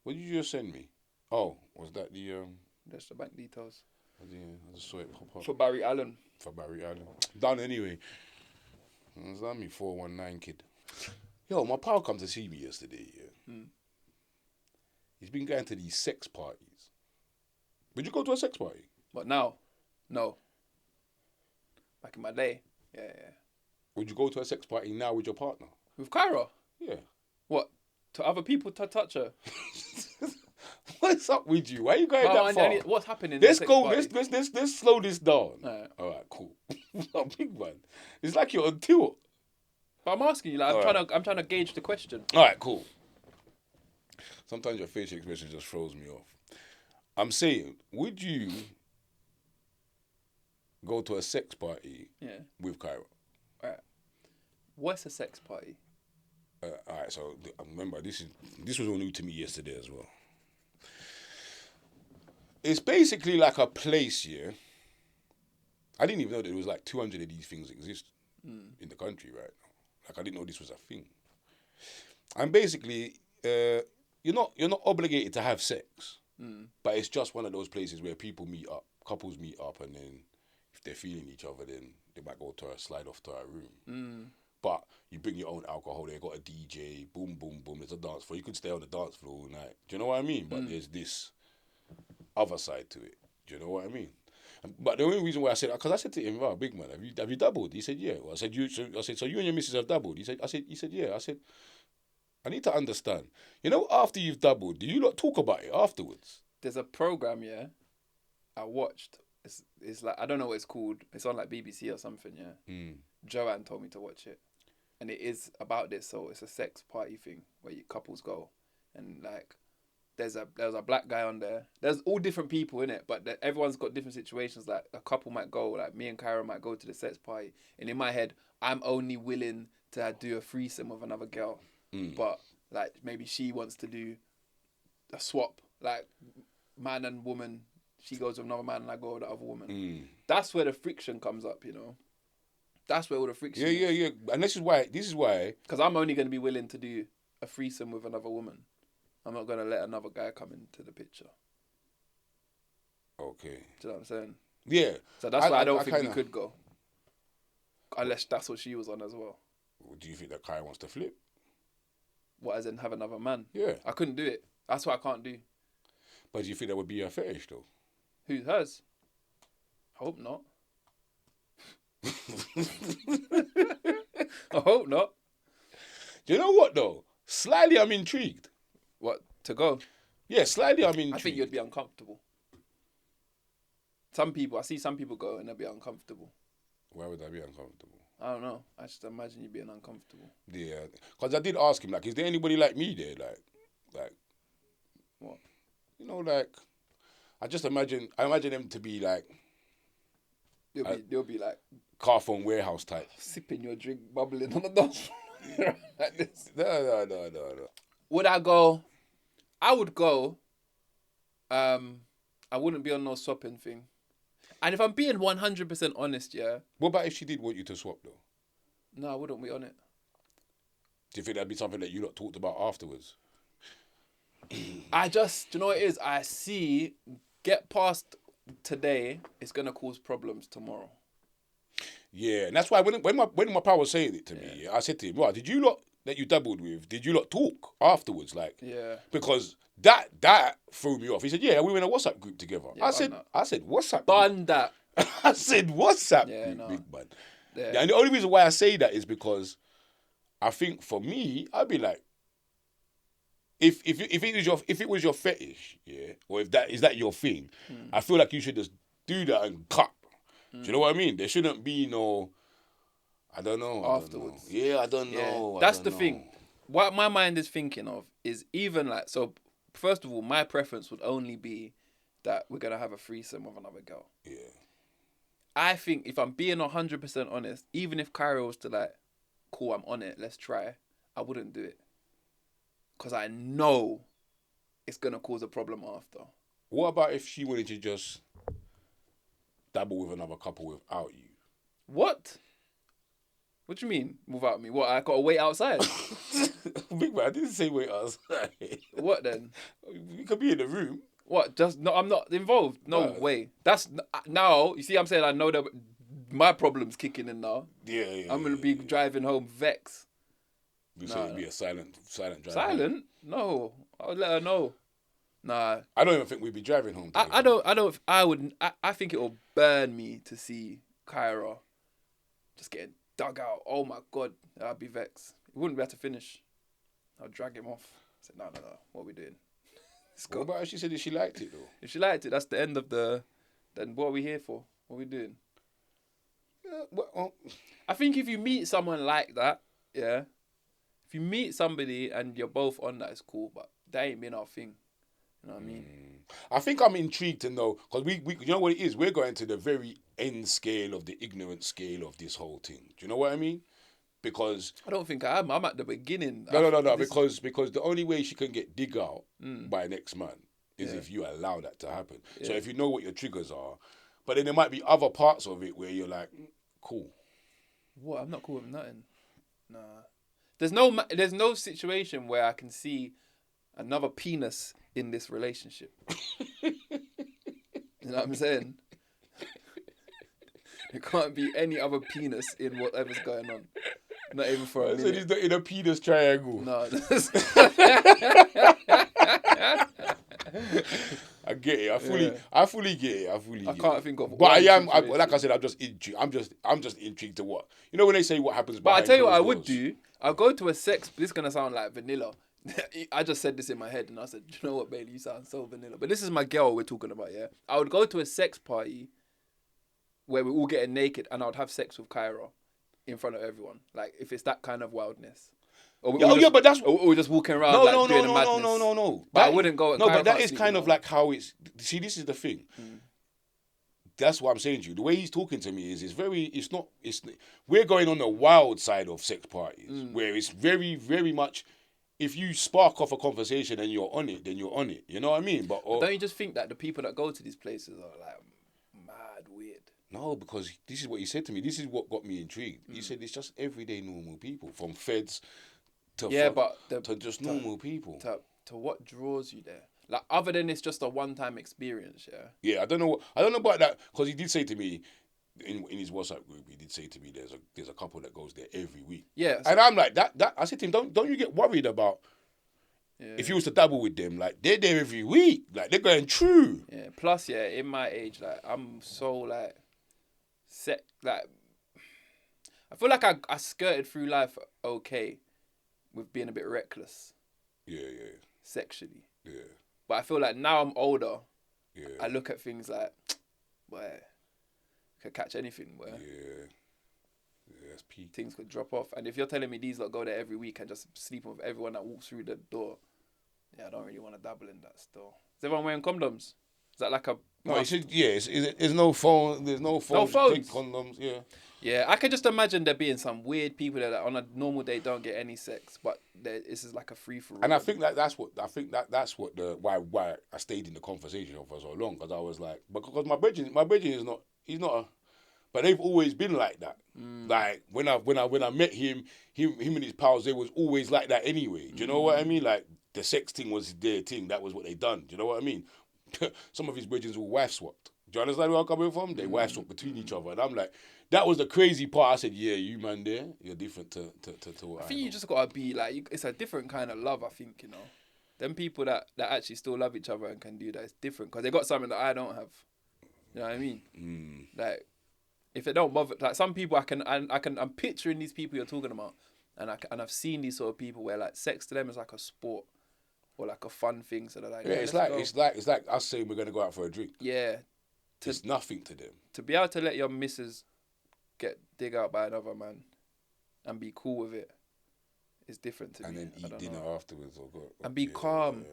what did you just send me? Oh, was that the That's the bank details. Yeah, I just saw it pop up. For Barry Allen. Done anyway. It's not me 419 kid. Yo, my pal come to see me yesterday. Yeah. He's been going to these sex parties. Would you go to a sex party? But now, no. Back in my day, yeah. Would you go to a sex party now with your partner? With Kyra? Yeah. What? To other people to touch her? What's up with you? Why are you going that far? What's happening? Let's go. Let's slow this down. All right, cool. Big man. It's like you're on tour. But I'm asking you, like, I'm trying to gauge the question. All right, cool. Sometimes your facial expression just throws me off. I'm saying, would you go to a sex party with Kyra? All right. What's a sex party? All right, so remember, this was all new to me yesterday as well. It's basically like a place, yeah, I didn't even know that there was like 200 of these things exist in the country right now. Like I didn't know this was a thing. And basically, you're not obligated to have sex, but it's just one of those places where people meet up, couples meet up, and then if they're feeling each other, then they might go to slide off to a room. But you bring your own alcohol. They got a DJ. Boom, boom, boom. There's a dance floor. You could stay on the dance floor all night. Do you know what I mean? But there's this other side to it. Do you know what I mean? But the only reason why I said, because I said to him, "Wow, big man, have you doubled?" He said, "Yeah." Well, I said, "So you and your missus have doubled?" He said, "Yeah." I said, "I need to understand. You know, after you've doubled, do you not talk about it afterwards?" There's a program, yeah, I watched. It's like, I don't know what it's called. It's on like BBC or something, yeah. Joanne told me to watch it, and it is about this. So it's a sex party thing where couples go, and like there's a black guy on there. There's all different people in it, but everyone's got different situations. Like a couple might go, like me and Kyra might go to the sex party, and in my head, I'm only willing to do a threesome with another girl, but like maybe she wants to do a swap, like man and woman. She goes with another man and I go with the other woman. That's where the friction comes up, you know. That's where all the friction is. Yeah. And this is why. Because I'm only going to be willing to do a threesome with another woman. I'm not going to let another guy come into the picture. Okay. Do you know what I'm saying? Yeah. So that's why I don't think we could go. Unless that's what she was on as well. Do you think that Kai wants to flip? What, as in have another man? Yeah. I couldn't do it. That's what I can't do. But do you think that would be a fetish, though? Who, hers? I hope not. I hope not. Do you know what, though? Slightly, I'm intrigued. What, to go? Yeah, slightly, I'm intrigued. I think you'd be uncomfortable. I see some people go and they'll be uncomfortable. Why would I be uncomfortable? I don't know. I just imagine you being uncomfortable. Yeah, because I did ask him, like, is there anybody like me there? Like, what? You know, like, I imagine them to be like, They'll be like car phone warehouse type. Sipping your drink, bubbling on the dance floor like this. No. Would I go? I would go. I wouldn't be on no swapping thing. And if I'm being 100% honest, yeah. What about if she did want you to swap, though? No, I wouldn't be on it. Do you think that'd be something that you lot talked about afterwards? I just, do you know what it is? I see, get past today, it's going to cause problems tomorrow. Yeah, and that's why when my pal was saying it to me, I said to him, "Right, did you lot that you doubled with? Did you lot talk afterwards? Like, because that threw me off." He said, "Yeah, we were in a WhatsApp group together." Yeah, I said, "WhatsApp." Done that. I said, "WhatsApp group, big man." Yeah, and the only reason why I say that is because I think for me, I'd be like, if it was your fetish, yeah, or if that is your thing, I feel like you should just do that and cut. Do you know what I mean? There shouldn't be no, I don't know. Afterwards. Yeah, I don't know. That's the thing. What my mind is thinking of is even like, so first of all, my preference would only be that we're going to have a threesome with another girl. Yeah. I think if I'm being 100% honest, even if Kyra was to like, cool, I'm on it, let's try, I wouldn't do it. Because I know it's going to cause a problem after. What about if she wanted to just dabble with another couple without you? What? What do you mean without me? What, I got to wait outside? Big man, I didn't say wait outside. What then? You could be in the room. What? Just no, I'm not involved. No way. That's now. You see, I'm saying I know that my problem's kicking in now. Yeah. I'm gonna be driving home vexed. You say it'd be a silent drive. Silent? No, I'll let her know. Nah. I don't even think we'd be driving home. I think it will burn me to see Kyra just getting dug out. Oh my God, I'd be vexed. He wouldn't be able to finish. I'll drag him off. I said, no. What are we doing? Let's go. What about if she said that she liked it though? If she liked it, that's the end of the. Then what are we here for? What are we doing? Yeah, well, I think if you meet someone like that, yeah. If you meet somebody and you're both on that, it's cool. But that ain't been our thing. You know what I mean? I think I'm intrigued to know, because we you know what it is? We're going to the very end scale of the ignorant scale of this whole thing. Do you know what I mean? Because I don't think I am. I'm at the beginning. No. Because the only way she can get dig out by next man is if you allow that to happen. Yeah. So if you know what your triggers are, But then there might be other parts of it where you're like, cool. What? I'm not cool with nothing. Nah. There's no situation where I can see another penis in this relationship. You know what I'm saying? There can't be any other penis in whatever's going on. Not even for a minute. So he's not in a penis triangle. No. I get it. I fully get it. I can't think of. But I am. Like I said, I'm just intrigued. I'm just intrigued to what when they say what happens. But I tell you what, I would do. I'll go to a sex. This is gonna sound like vanilla. I just said this in my head, and I said, "You know what, Bailey? You sound so vanilla." But this is my girl we're talking about. Yeah, I would go to a sex party where we're all getting naked, and I would have sex with Kyra in front of everyone. Like if it's that kind of wildness. Or but that's or we're just walking around no, doing the madness. No. But I wouldn't go. No, but that is kind of like how it's. See, this is the thing. That's what I'm saying to you. The way he's talking to me is we're going on the wild side of sex parties where it's very, very much. If you spark off a conversation and you're on it, then you're on it. You know what I mean? But don't you just think that the people that go to these places are like mad weird? No, because this is what he said to me. This is what got me intrigued. He said it's just everyday normal people, from feds to to just normal people. To what draws you there? Like other than it's just a one-time experience, yeah. Yeah, I don't know about that, because he did say to me in his WhatsApp group, he did say to me there's a couple that goes there every week. Yeah. And I'm like that. I said to him, don't you get worried about if you was to dabble with them, like they're there every week, like they're going through. Yeah. Plus, yeah, in my age, like I'm so like set, like I feel like I skirted through life okay with being a bit reckless. Yeah. Sexually. Yeah. But I feel like now I'm older. Yeah. I look at things like, boy, could catch anything, boy. Yeah, that's peak. Things could drop off. And if you're telling me these lot go there every week and just sleep with everyone that walks through the door, yeah, I don't really want to dabble in that still. Is everyone wearing condoms? Is that like a... No, there's no phone. There's no phones. No phones. Take condoms, yeah. Yeah, I could just imagine there being some weird people that on a normal day don't get any sex, but this is like a free for all. And I think that's what why I stayed in the conversation for so long, because I was like, because my brethren is not, he's not a, but they've always been like that. Like when I met him and his pals, they was always like that anyway. Do you know what I mean? Like the sex thing was their thing. That was what they done. Do you know what I mean? Some of his brethren were wife swapped. Do you understand where I'm coming from? They wife swapped between each other, and I'm like, that was the crazy part. I said, yeah, you man there, you're different to what I think you just gotta be like, it's a different kind of love. I think, you know, them people that actually still love each other and can do that, it's different because they got something that I don't have. You know what I mean? Like, if it don't bother, like some people I'm picturing these people you're talking about, and I've seen these sort of people where like sex to them is like a sport or like a fun thing. So they're like, yeah, it's like us saying we're gonna go out for a drink. Yeah, it's nothing to them. To be able to let your missus get dig out by another man and be cool with it is different to me. And then eat dinner afterwards and be calm.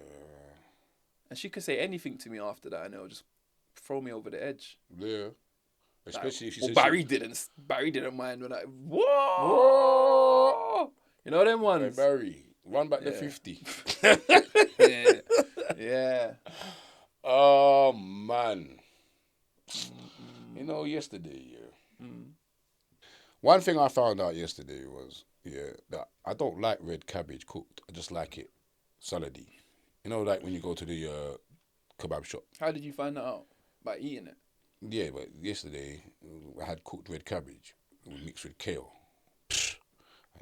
And she could say anything to me after that, and it'll just throw me over the edge. Yeah. Especially if she said Barry didn't mind when I whoa. You know them ones. Hey, Barry, run back to 50. Yeah. Oh man. You know, yesterday, one thing I found out yesterday was that I don't like red cabbage cooked. I just like it salady. You know, like when you go to the kebab shop. How did you find that out? By eating it? Yeah, but yesterday I had cooked red cabbage mixed with kale. It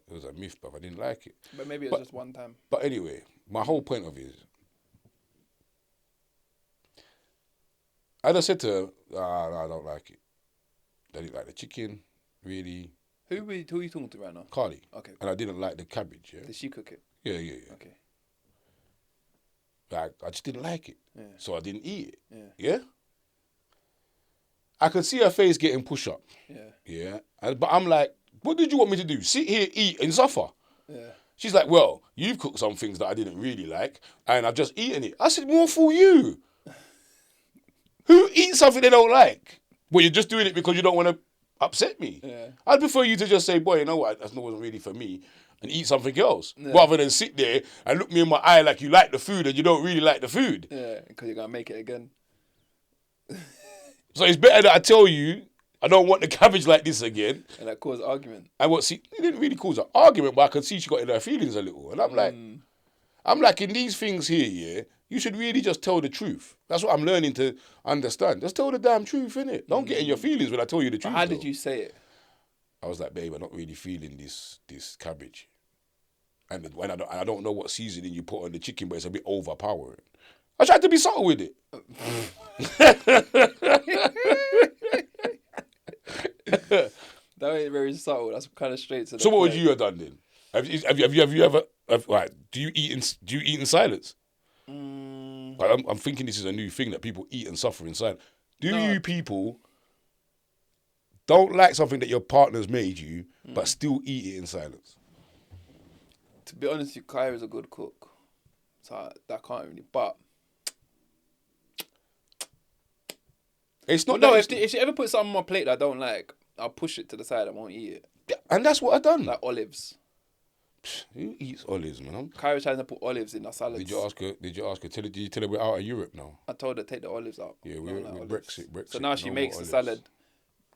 was a myth, but I didn't like it. But maybe it was just one time. But anyway, my whole point of it is, I just said to her, I don't like it. I didn't like the chicken, really. Who are you talking to right now? Carly. Okay. And I didn't like the cabbage, yeah. Did she cook it? Yeah. Okay. Like, I just didn't like it. Yeah. So I didn't eat it. Yeah. Yeah? I could see her face getting push up. Yeah. But I'm like, what did you want me to do? Sit here, eat, and suffer? Yeah. She's like, well, you've cooked some things that I didn't really like, and I've just eaten it. I said, more for you. Who eats something they don't like? Well, you're just doing it because you don't want to upset me. Yeah. I'd prefer you to just say, boy, you know what, that wasn't really for me, and eat something else, rather than sit there and look me in my eye like you like the food and you don't really like the food. Yeah, because you're going to make it again. So it's better that I tell you I don't want the cabbage like this again. And that caused argument. And what? See, it didn't really cause an argument, but I could see she got in her feelings a little. And I'm like, in these things here, yeah, you should really just tell the truth. That's what I'm learning to understand. Just tell the damn truth, innit? Don't get in your feelings when I tell you the truth. How did you say it? I was like, babe, I'm not really feeling this cabbage. And when I don't know what seasoning you put on the chicken, but it's a bit overpowering. I tried to be subtle with it. That ain't very subtle. That's kind of straight to the So what point. would you have done then? Have you ever? Right? Do you eat in silence? Like, I'm thinking this is a new thing that people eat and suffer in silence. Do you people don't like something that your partner's made you, but still eat it in silence? To be honest, with you, Kyra's a good cook, so that can't really. But It's not. no, that if she ever puts something on my plate that I don't like, I'll push it to the side. I won't eat it. and that's what I done. Like olives. Who eats olives, man? Kyra trying to put olives in our salads. Did you ask her? Did you tell her we're out of Europe now? I told her take the olives out. Yeah, I we're don't like with olives. Brexit. So now she no makes more the olives. salad,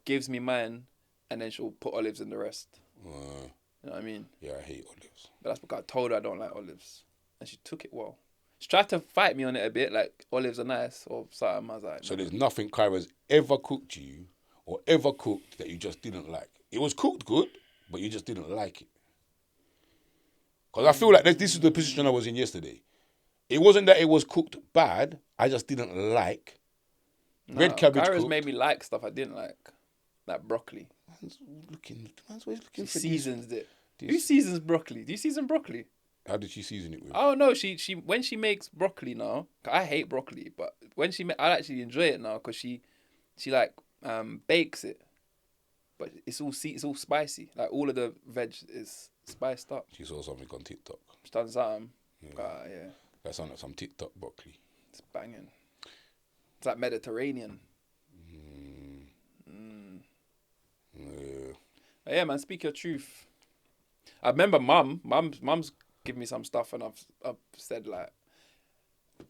gives me mine, and then she'll put olives in the rest. You know what I mean? Yeah, I hate olives. But that's because I told her I don't like olives, and she took it well. She tried to fight me on it a bit, like olives are nice or something. I was like, So there's nothing Kyra's ever cooked you or ever cooked that you just didn't like. It was cooked good, but you just didn't like it. Because I feel like this is the position I was in yesterday. It wasn't that it was cooked bad. I just didn't like. Red cabbage Kyra's cooked. made me like stuff I didn't like broccoli. Man's always looking She for seasons it. this- Who seasons broccoli? Do you season broccoli? How did she season it with? Oh no, she when she makes broccoli now. I hate broccoli, but when I actually enjoy it now because she like bakes it, but it's all spicy. Like all of the veg is spiced up. She saw something on TikTok. She done something. Yeah, That sounded like some TikTok broccoli. it's banging. It's like Mediterranean. Yeah. But yeah, man. Speak your truth. I remember mum's given me some stuff, and I've said like,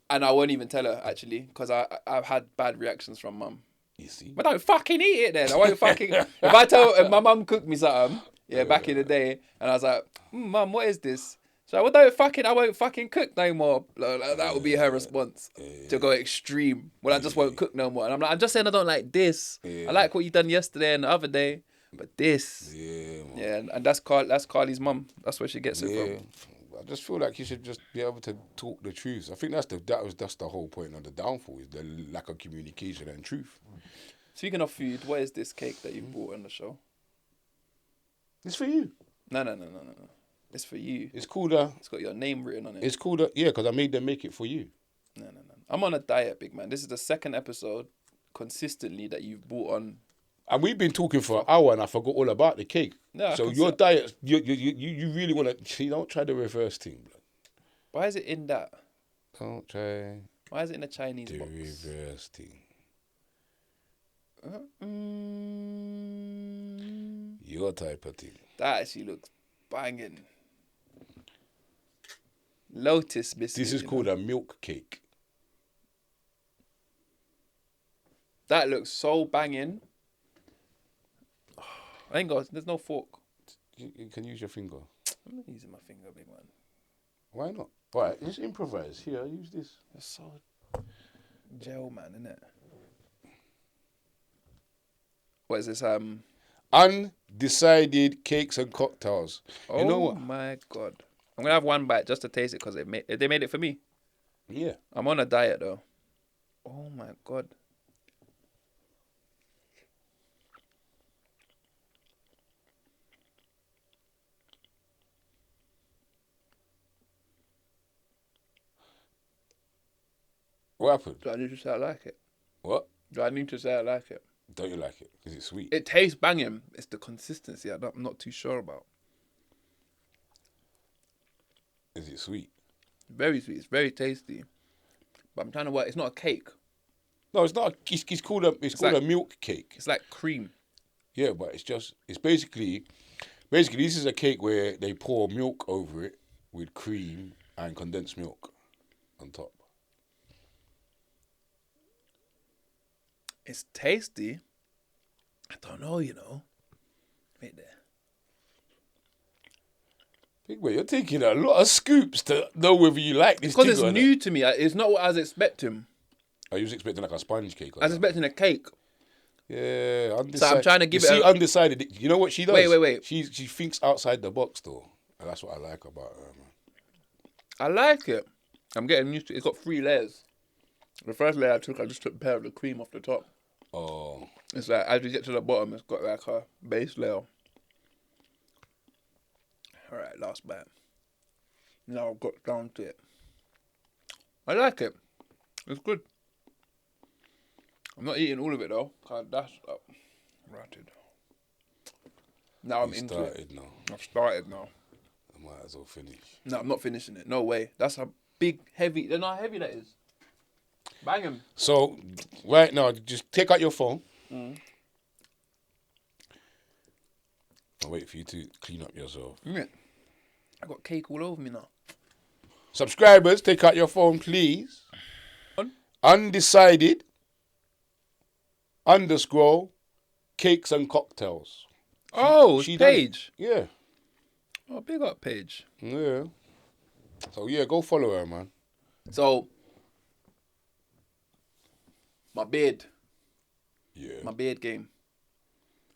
and I won't even tell her actually because I've had bad reactions from mum. You see? But don't fucking eat it then. I won't fucking. If my mum cooked me something, back in the day, and I was like, mum, what is this? So I won't fucking cook no more. Like, that would be her response to go extreme. Well, I just won't cook no more. And I'm like, I'm just saying I don't like this. I like what you done yesterday and the other day, but this. Yeah, man. Yeah, and that's Carly's mum. That's where she gets it from. I just feel like you should just be able to talk the truth. I think that's the whole point of the downfall is the lack of communication and truth. Speaking of food, what is this cake that you bought on the show? It's for you. No. It's for you. It's called It's got your name written on it. It's called because I made them make it for you. No. I'm on a diet, big man. This is the second episode consistently that you've bought on. And we've been talking for an hour, and I forgot all about the cake. No, so your diet, you really want to. See, don't try the reverse thing, blood. Why is it in that? Don't try Why is it in a Chinese the box? reverse thing. Your type of thing. That actually looks banging. Lotus biscuit. This is called a milk cake. That looks so banging. I ain't got. There's no fork. You can use your finger. I'm not using my finger, big man. Why not? Right, just improvise. Here, use this. It's so gel, man, isn't it? What is this? Undecided cakes and cocktails. Oh, you know what? My God. I'm gonna have one bite just to taste it because they made it for me. Yeah. I'm on a diet though. Oh my God. What happened? Do I need to say I like it? What? Do I need to say I like it? Don't you like it? Is it sweet? It tastes banging. It's the consistency I'm not too sure about. Is it sweet? Very sweet. It's very tasty. But I'm trying to work. It's not a cake. No, it's not. It's called a milk cake. It's like cream. Yeah, but it's basically this is a cake where they pour milk over it with cream and condensed milk on top. It's tasty. I don't know, you know. Wait there. Big boy, you're taking a lot of scoops to know whether you like this Because thing it's or new to me. It's not what I was expecting. not. I was expecting like a sponge cake. Or I was something. expecting a cake. Yeah, undecided. So I'm trying to give you it see, a- undecided. You know what she does? Wait. She thinks outside the box, though. And that's what I like about her, man. I like it. I'm getting used to it. It's got 3 layers. The first layer I just took a pair of the cream off the top. Oh, It's like, as you get to the bottom, it's got like a base layer. Alright, last bite. Now I've got down to it. I like it. It's good. I'm not eating all of it though, because that's rotted. Now I'm into it. started now. I've started now. I might as well finish. No, I'm not finishing it. No way. That's a big, heavy. You know how heavy that is? Bang him. So, right now, just take out your phone. I'll wait for you to clean up yourself. Yeah. I got cake all over me now. Subscribers, take out your phone, please. Undecided _ cakes and cocktails. She done it. Paige. Yeah. Oh, big up Paige. Yeah. So, yeah, go follow her, man. So, my beard. Yeah. My beard game.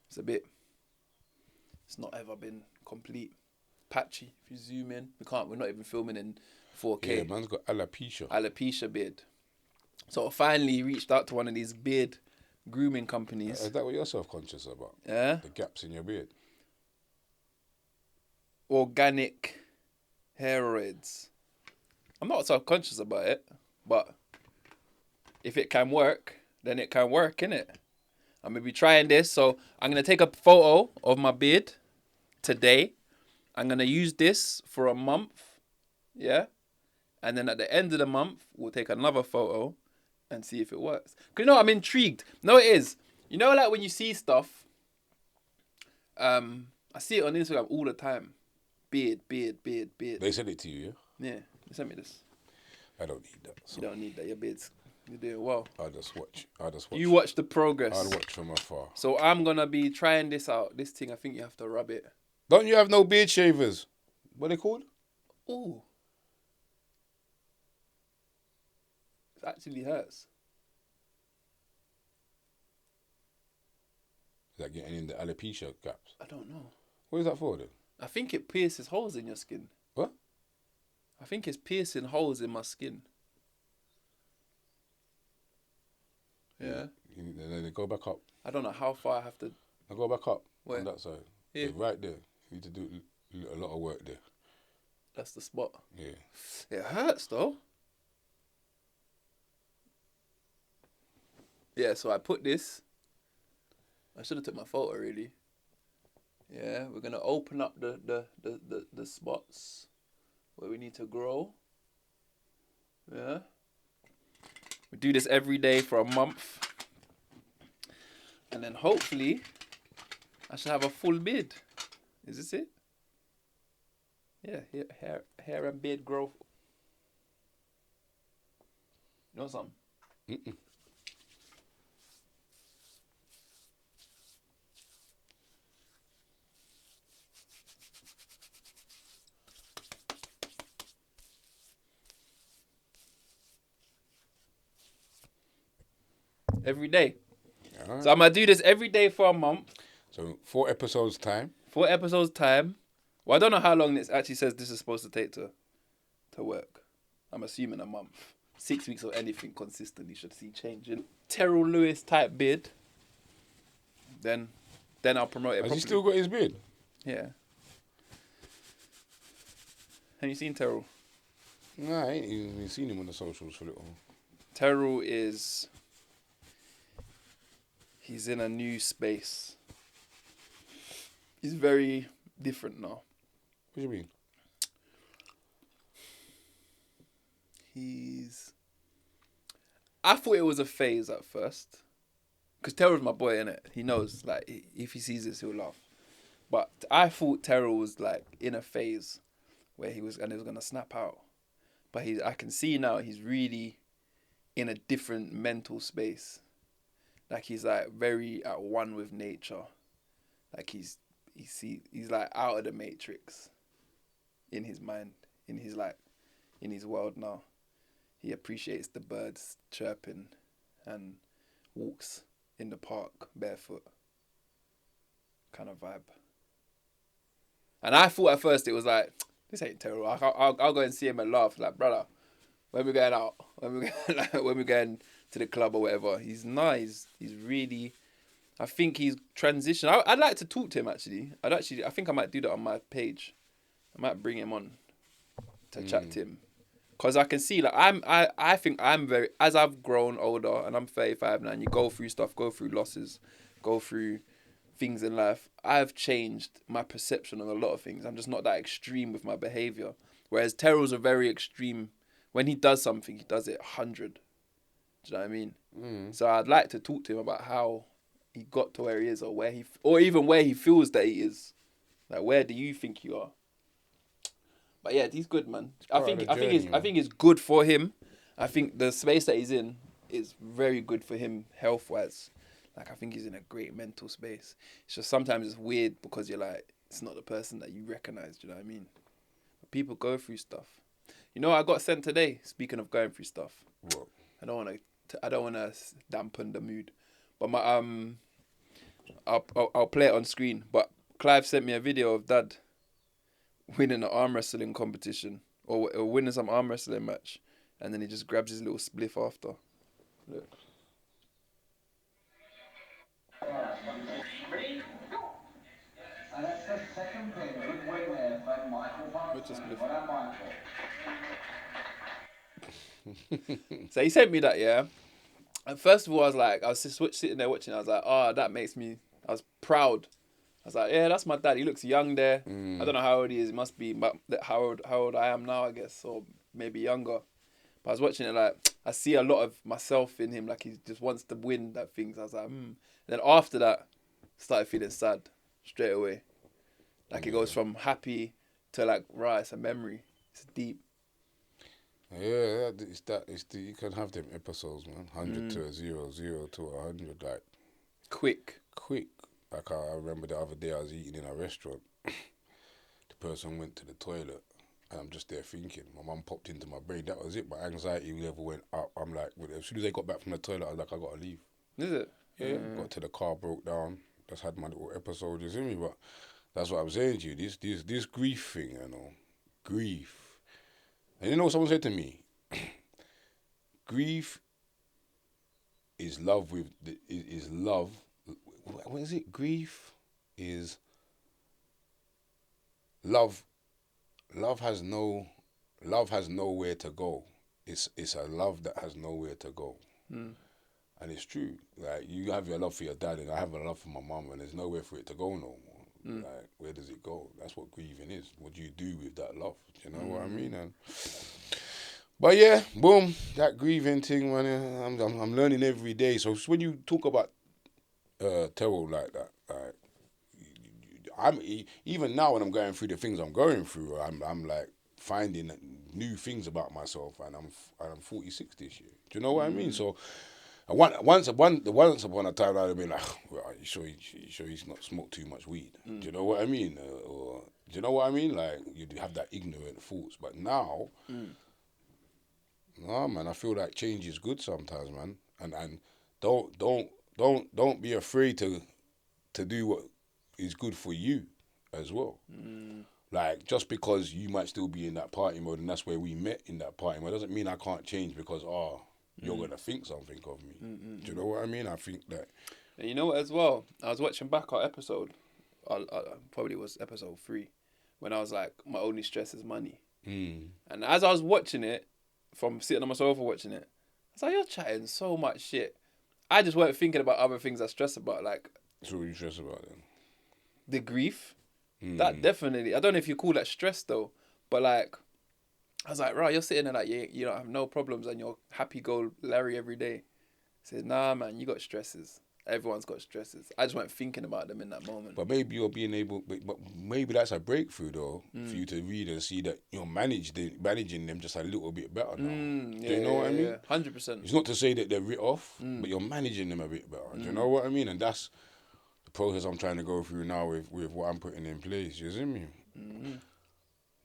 It's not ever been complete. Patchy. If you zoom in, we're not even filming in 4K. Yeah, man's got alopecia. Alopecia beard. So I finally reached out to one of these beard grooming companies. Is that what you're self-conscious about? Yeah. The gaps in your beard? Organic hairoids. I'm not self-conscious about it, but if it can work, then it can work, innit? I'm going to be trying this. So I'm going to take a photo of my beard today. I'm going to use this for a month. Yeah. And then at the end of the month, we'll take another photo and see if it works. Because, you know, I'm intrigued. No, it is. You know, like when you see stuff, I see it on Instagram all the time. Beard. They sent it to you, yeah? Yeah. They sent me this. I don't need that. So You don't need that. Your beard's, you're doing well. I'll just watch. You watch the progress. I'll watch from afar. So I'm going to be trying this out. This thing, I think you have to rub it. Don't you have no beard shavers? What are they called? Ooh. It actually hurts. Is that getting in the alopecia gaps? I don't know. What is that for then? I think it pierces holes in your skin. What? I think it's piercing holes in my skin. Yeah. And then they go back up. I don't know how far I have to. I go back up Where? on that side. Here. Yeah, right there. You need to do a lot of work there. That's the spot. Yeah. It hurts though. Yeah, so I put this. I should have took my photo really. Yeah, we're gonna open up the spots where we need to grow. Yeah. We do this every day for a month. And then hopefully I should have a full beard. Is this it? Yeah, hair and beard growth. You know something? Mm-mm. Every day. Alright. So I'm gonna do this every day for a month. So 4 episodes time. 4 episodes time. Well, I don't know how long this actually says this is supposed to take to work. I'm assuming a month. 6 weeks of anything consistently should see change. In Terrell Lewis type beard. Then I'll promote it Has properly. he still got his beard? Yeah. Have you seen Terrell? Nah, I ain't even seen him on the socials for a little. Terrell he's in a new space. He's very different now. What do you mean? I thought it was a phase at first. Because Terrell's my boy, innit? He knows, like, if he sees this, he'll laugh. But I thought Terrell was, like, in a phase where he was going to snap out. But I can see now he's really in a different mental space. Like he's like very at one with nature. Like he's like out of the matrix in his mind, in his like in his world now. He appreciates the birds chirping and walks in the park barefoot kind of vibe. And I thought at first it was like, this ain't terrible. I'll go and see him and laugh. Like, brother, when we going out, when we going to the club or whatever, he's nice. He's really, I think he's transitioned. I'd like to talk to him actually. I think I might do that on my page. I might bring him on to chat to him. Cause I can see, like, I think I'm very, as I've grown older and I'm 35 now, and you go through stuff, go through losses, go through things in life. I've changed my perception on a lot of things. I'm just not that extreme with my behavior. Whereas Terrell's a very extreme. When he does something, he does it 100. Do you know what I mean? So I'd like to talk to him about how he got to where he is, or even where he feels that he is. Like, where do you think you are? But yeah, he's good, man. I think it's good for him. I think the space that he's in is very good for him health-wise. Like, I think he's in a great mental space. It's just sometimes it's weird because you're like, it's not the person that you recognize. Do you know what I mean? But people go through stuff. You know what I got sent today? Speaking of going through stuff. What? I don't want to dampen the mood. But my I'll play it on screen. But Clive sent me a video of Dad winning an arm wrestling competition or winning some arm wrestling match, and then he just grabs his little spliff after. Look. Ready? Go! And that's the second pin. Good win there for Michael What's this spliff? Well done, Michael. So he sent me that, yeah. And first of all, I was just sitting there watching. I was like, oh, that makes me. I was proud. I was like, yeah, that's my dad. He looks young there. I don't know how old he is. He must be how old I am now, I guess, or maybe younger. But I was watching it like, I see a lot of myself in him. Like, he just wants to win that things. I was like, And then after that, started feeling sad straight away. Like, it goes from happy to like, right, it's a memory. It's deep. Yeah, you can have them episodes, man. 100 to 0, 0 to 100, like Quick. Like I remember the other day I was eating in a restaurant. The person went to the toilet, and I'm just there thinking. My mum popped into my brain. That was it. My anxiety level went up. I'm like, as soon as they got back from the toilet, I was like, I gotta leave. Is it? Yeah. Got to the car, broke down. Just had my little episode, you see me? But that's what I'm saying to you. This grief thing, you know, grief. And you know, someone said to me, grief is love with is love. What is it? Grief is love. Love has nowhere to go. It's a love that has nowhere to go. And it's true. Like, you have your love for your dad, and I have a love for my mum, and there's nowhere for it to go no more. Like, where does it go? That's what grieving is. What do you do with that love? Do you know what I mean? But yeah, boom, that grieving thing, man. I'm learning every day. So when you talk about Terrell like that, like, I'm even now when I'm going through the things I'm going through, I'm like finding new things about myself, and I'm 46 this year. Do you know what I mean? So once upon a time I'd have been like, well, you sure he's not smoked too much weed? Do you know what I mean? Or do you know what I mean? Like, you have that ignorant thoughts, but now. No, man, I feel like change is good sometimes, man. And don't be afraid to do what is good for you as well. Like, just because you might still be in that party mode, and that's where we met in that party mode, doesn't mean I can't change because you're gonna think something of me. Do you know what I mean? I think that. And you know what as well? I was watching back our episode. Probably was episode 3, when I was like, my only stress is money. And as I was watching it, from sitting on my sofa watching it, I was like, you're chatting so much shit. I just weren't thinking about other things I stress about, like. So what are you stressed about then? The grief. That definitely. I don't know if you call that stress though, but like, I was like, right, you're sitting there like, you don't have no problems and you're happy go Larry every day. He says, nah, man, you got stresses. Everyone's got stresses. I just weren't thinking about them in that moment. But maybe you're being able, but maybe that's a breakthrough though for you to read and see that you're managing them just a little bit better now. Do you know what I mean? 100%. It's not to say that they're writ off, but you're managing them a bit better. Do you know what I mean? And that's the process I'm trying to go through now with what I'm putting in place. You see me?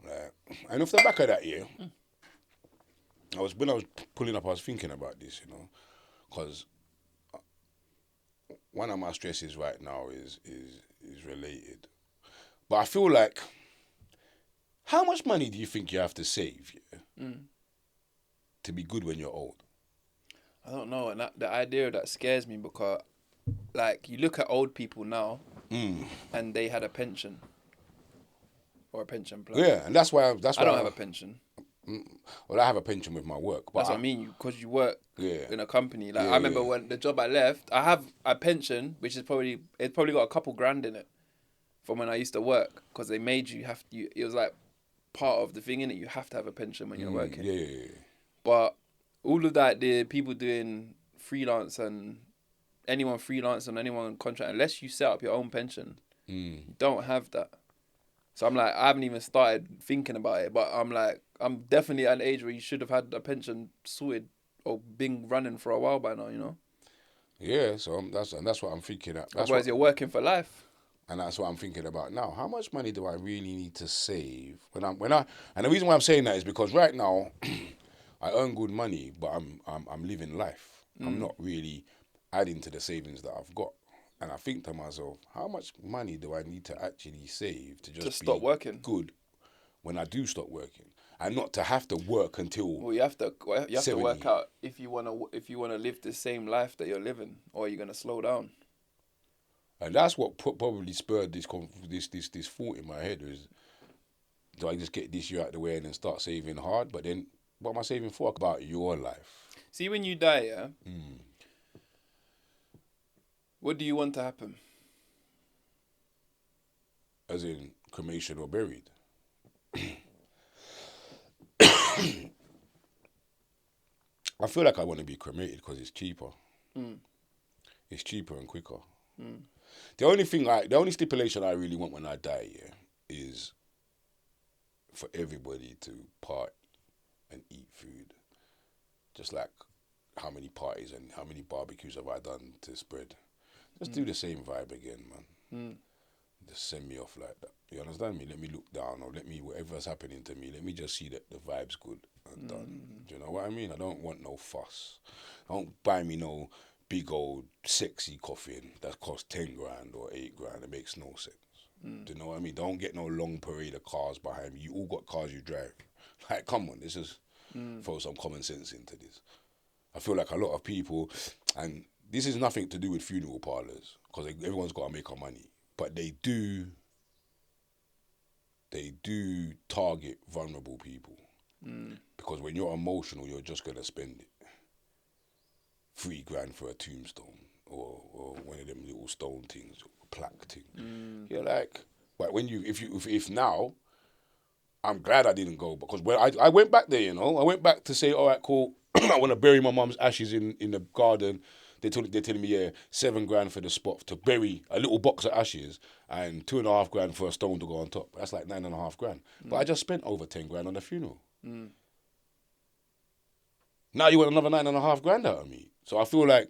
Like, and off the back of that, when I was pulling up, I was thinking about this, you know, because one of my stresses right now is related. But I feel like, how much money do you think you have to save to be good when you're old? I don't know, and the idea of that scares me because, like, you look at old people now, and they had a pension or a pension plan. Yeah, and that's why I don't have a pension. Well, I have a pension with my work. But That's what I mean, because you work Yeah. in a company. Like Yeah, I remember yeah. when the job I left, I have a pension, which is probably got a couple grand in it from when I used to work, because they made you have to. It was like part of the thing in it. You have to have a pension when you're working. Yeah. But all of that, the people doing freelance and anyone freelance and anyone contract, unless you set up your own pension, you don't have that. So I'm like, I haven't even started thinking about it, but I'm like, I'm definitely at an age where you should have had a pension sorted or been running for a while by now, you know? Yeah, so that's what I'm thinking. Otherwise, you're working for life. And that's what I'm thinking about now. How much money do I really need to save and the reason why I'm saying that is because right now I earn good money, but I'm living life. I'm not really adding to the savings that I've got. And I think to myself, how much money do I need to actually save to just stop be working good when I do stop working, and not to have to work until Well, you have to 70. work out if you wanna live the same life that you're living, or you're gonna slow down. And that's what probably spurred this thought in my head is, do I just get this year out of the way and then start saving hard? But then, what am I saving for? About your life. See, when you die, yeah, what do you want to happen? As in cremation or buried. I feel like I want to be cremated because it's cheaper. It's cheaper and quicker. The only stipulation I really want when I die, is for everybody to party and eat food. Just like how many parties and how many barbecues have I done to spread. Just do the same vibe again, man. Just send me off like that. You understand me? Let me look down, or whatever's happening to me, let me just see that the vibe's good and done. Do you know what I mean? I don't want no fuss. Don't buy me no big old sexy coffin that costs 10 grand or 8 grand. It makes no sense. Do you know what I mean? Don't get no long parade of cars behind me. You all got cars you drive. Like, come on, this is throw some common sense into this. I feel like a lot of people, and this is nothing to do with funeral parlours, because everyone's got to make our money, but they do target vulnerable people. Because when you're emotional, you're just going to spend it. 3 grand for a tombstone or one of them little stone things, plaque thing. You're like, but if now, I'm glad I didn't go, because when I went back there, you know, I went back to say, all right, cool, I want to bury my mum's ashes in the garden. They're telling me, 7 grand for the spot to bury a little box of ashes and 2.5 grand for a stone to go on top. That's like 9.5 grand. But I just spent over 10 grand on the funeral. Now you want another 9.5 grand out of me. So I feel like,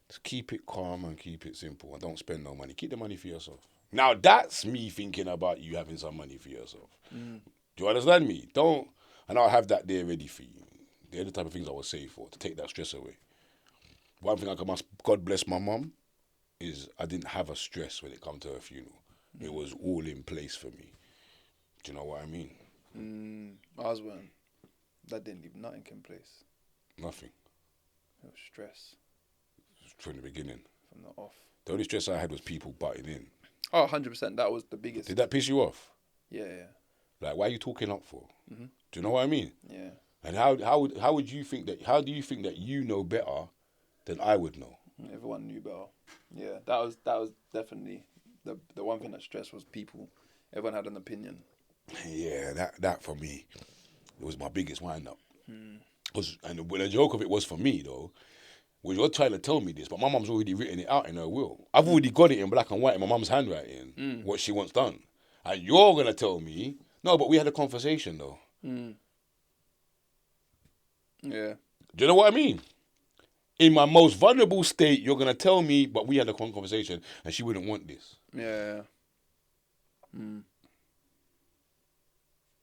just keep it calm and keep it simple and don't spend no money. Keep the money for yourself. Now that's me thinking about you having some money for yourself. Do you understand me? And I'll have that there ready for you. They're the type of things I would save for, to take that stress away. One thing God bless my mum, is I didn't have a stress when it come to her funeral. It was all in place for me. Do you know what I mean? Ours weren't. That didn't leave nothing in place. Nothing. It was stress. From the beginning. From the off. The only stress I had was people butting in. Oh, 100%. That was the biggest. Did that piss you off? Yeah. Like, why are you talking up for? Do you know what I mean? Yeah. And how would you think that? How do you think that you know better than I would know? Everyone knew better. Yeah, that was definitely the one thing that stressed was people. Everyone had an opinion. Yeah, that for me, it was my biggest wind up. And the joke of it was for me though, well, you're trying to tell me this, but my mum's already written it out in her will. I've already got it in black and white in my mum's handwriting, what she wants done. And you're going to tell me, no, but we had a conversation, though. Yeah. Do you know what I mean? In my most vulnerable state, you're going to tell me, but we had a conversation, and she wouldn't want this. Yeah.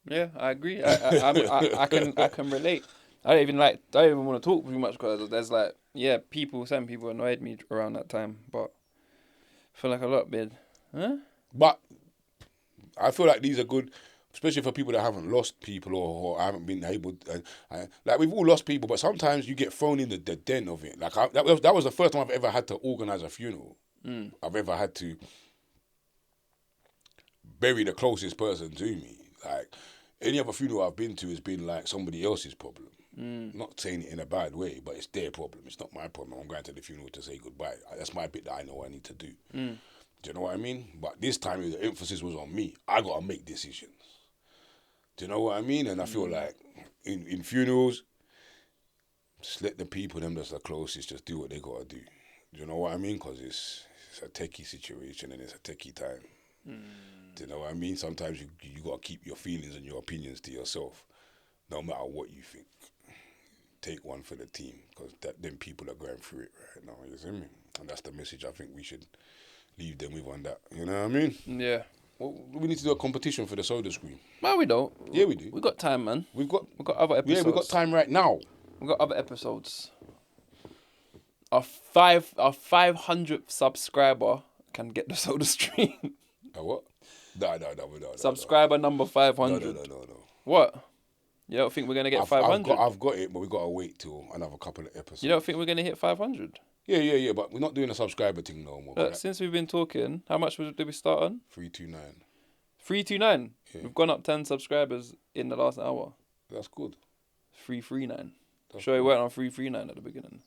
Yeah, I agree. I can relate. I don't even want to talk too much because there's some people annoyed me around that time, but I feel like a lot did. Huh? But I feel like these are good, especially for people that haven't lost people or haven't been able to, like we've all lost people, but sometimes you get thrown in the den of it. Like that was the first time I've ever had to organise a funeral. I've ever had to bury the closest person to me. Like any other funeral I've been to has been like somebody else's problem. Not saying it in a bad way, but it's their problem. It's not my problem. I'm going to the funeral to say goodbye. That's my bit that I know I need to do. Do you know what I mean? But this time the emphasis was on me. I got to make decisions. Do you know what I mean? And I feel like in funerals, just let the people, them that's the closest, just do what they got to do. Do you know what I mean? Because it's a techie situation and it's a techie time. Do you know what I mean? Sometimes you got to keep your feelings and your opinions to yourself, no matter what you think. Take one for the team, because them people are going through it right now, you see me? And that's the message I think we should leave them with on that. You know what I mean? Yeah. Well, we need to do a competition for the soda screen. No, we don't. Yeah, we do. We got time, man. We've got other episodes. Yeah, we've got time right now. We got other episodes. Our 500th subscriber can get the soda stream. A what? No. Subscriber number 500. No. What? You don't think we're going to get 500? I've got it, but we got to wait till another couple of episodes. You don't think we're going to hit 500? Yeah, but we're not doing a subscriber thing no more. Look, since we've been talking, how much did we start on? 329. 329? Yeah. We've gone up 10 subscribers in the last hour. That's good. 339. Sure, we weren't on 339 at the beginning.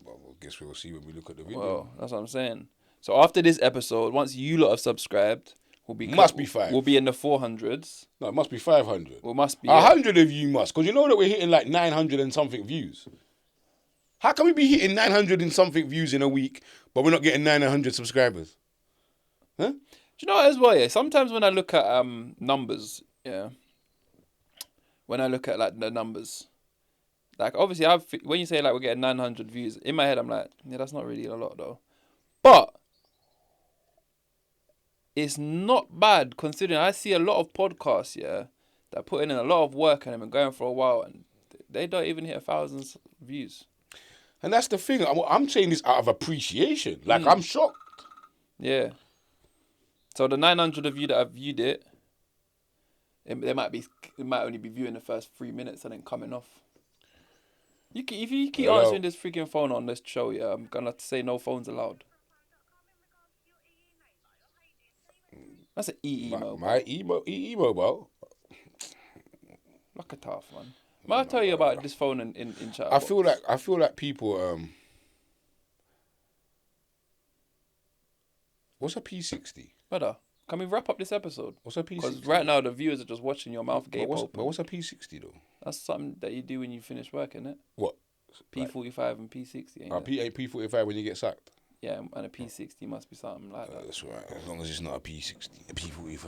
Well, I guess we'll see when we look at the video. Well, that's what I'm saying. So after this episode, once you lot have subscribed, we'll be We'll be in the 400s. No, it must be 500. Well, must be 100 of you must, because you know that we're hitting like 900 and something views. How can we be hitting 900 and something views in a week, but we're not getting 900 subscribers? Huh? Do you know what as well? Yeah, sometimes when I look at numbers, yeah, when I look at like the numbers, like obviously when you say like we're getting 900 views, in my head I'm like, yeah, that's not really a lot though, but it's not bad considering I see a lot of podcasts, yeah, that are putting in a lot of work and have been going for a while and they don't even hit 1,000 views. And that's the thing. I'm saying this out of appreciation. Like, I'm shocked. Yeah. So the 900 of you that have viewed it, it might only be viewing the first 3 minutes and then coming off. If you keep answering this freaking phone on this show, yeah, I'm gonna have to say no phones allowed. That's an EE mobile. My EE mobile. Like a tough one. I'll tell you about this phone in chat. I feel like people. What's a P60? Brother, can we wrap up this episode? What's a P60? Because right now the viewers are just watching your mouth gape open. But what's a P60 though? That's something that you do when you finish work, isn't it? What? P45 and P60. Ain't it? P45 when you get sacked. Yeah, and a P60 must be something like that. That's right. As long as it's not a P60, a P45.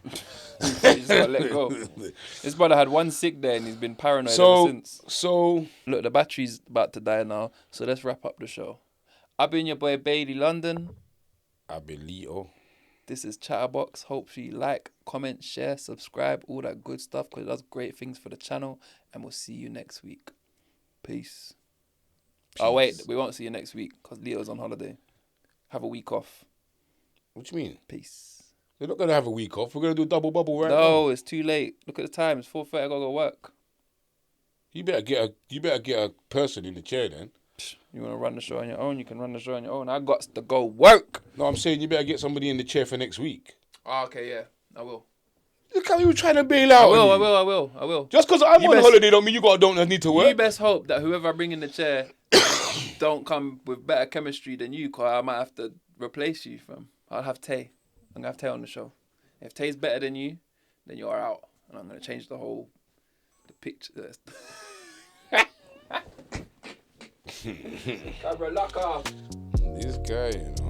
You just gotta let go. This brother had one sick day and he's been paranoid ever since. So look, the battery's about to die now. So let's wrap up the show. I've been your boy Bailey London. I've been LITO. This is CHATaBOX. Hopefully you like, comment, share, subscribe, all that good stuff because it does great things for the channel. And we'll see you next week. Peace. Oh wait, we won't see you next week because Leo's on holiday. Have a week off. What do you mean? Peace. We're not gonna have a week off. We're gonna do a double bubble right now. No, it's too late. Look at the time. It's 4:30. I gotta go work. You better get a person in the chair then. You wanna run the show on your own? You can run the show on your own. I got to go work. No, I'm saying you better get somebody in the chair for next week. Oh, okay, yeah, I will. Look how you were trying to bail out. I will. Just because I'm on holiday don't mean you don't need to work. You best hope that whoever I bring in the chair don't come with better chemistry than you, because I might have to replace you, fam. I'll have Tay. I'm gonna have Tay on the show. If Tay's better than you, then you're out, and I'm gonna change the picture. Camera, lock off. This guy, you know.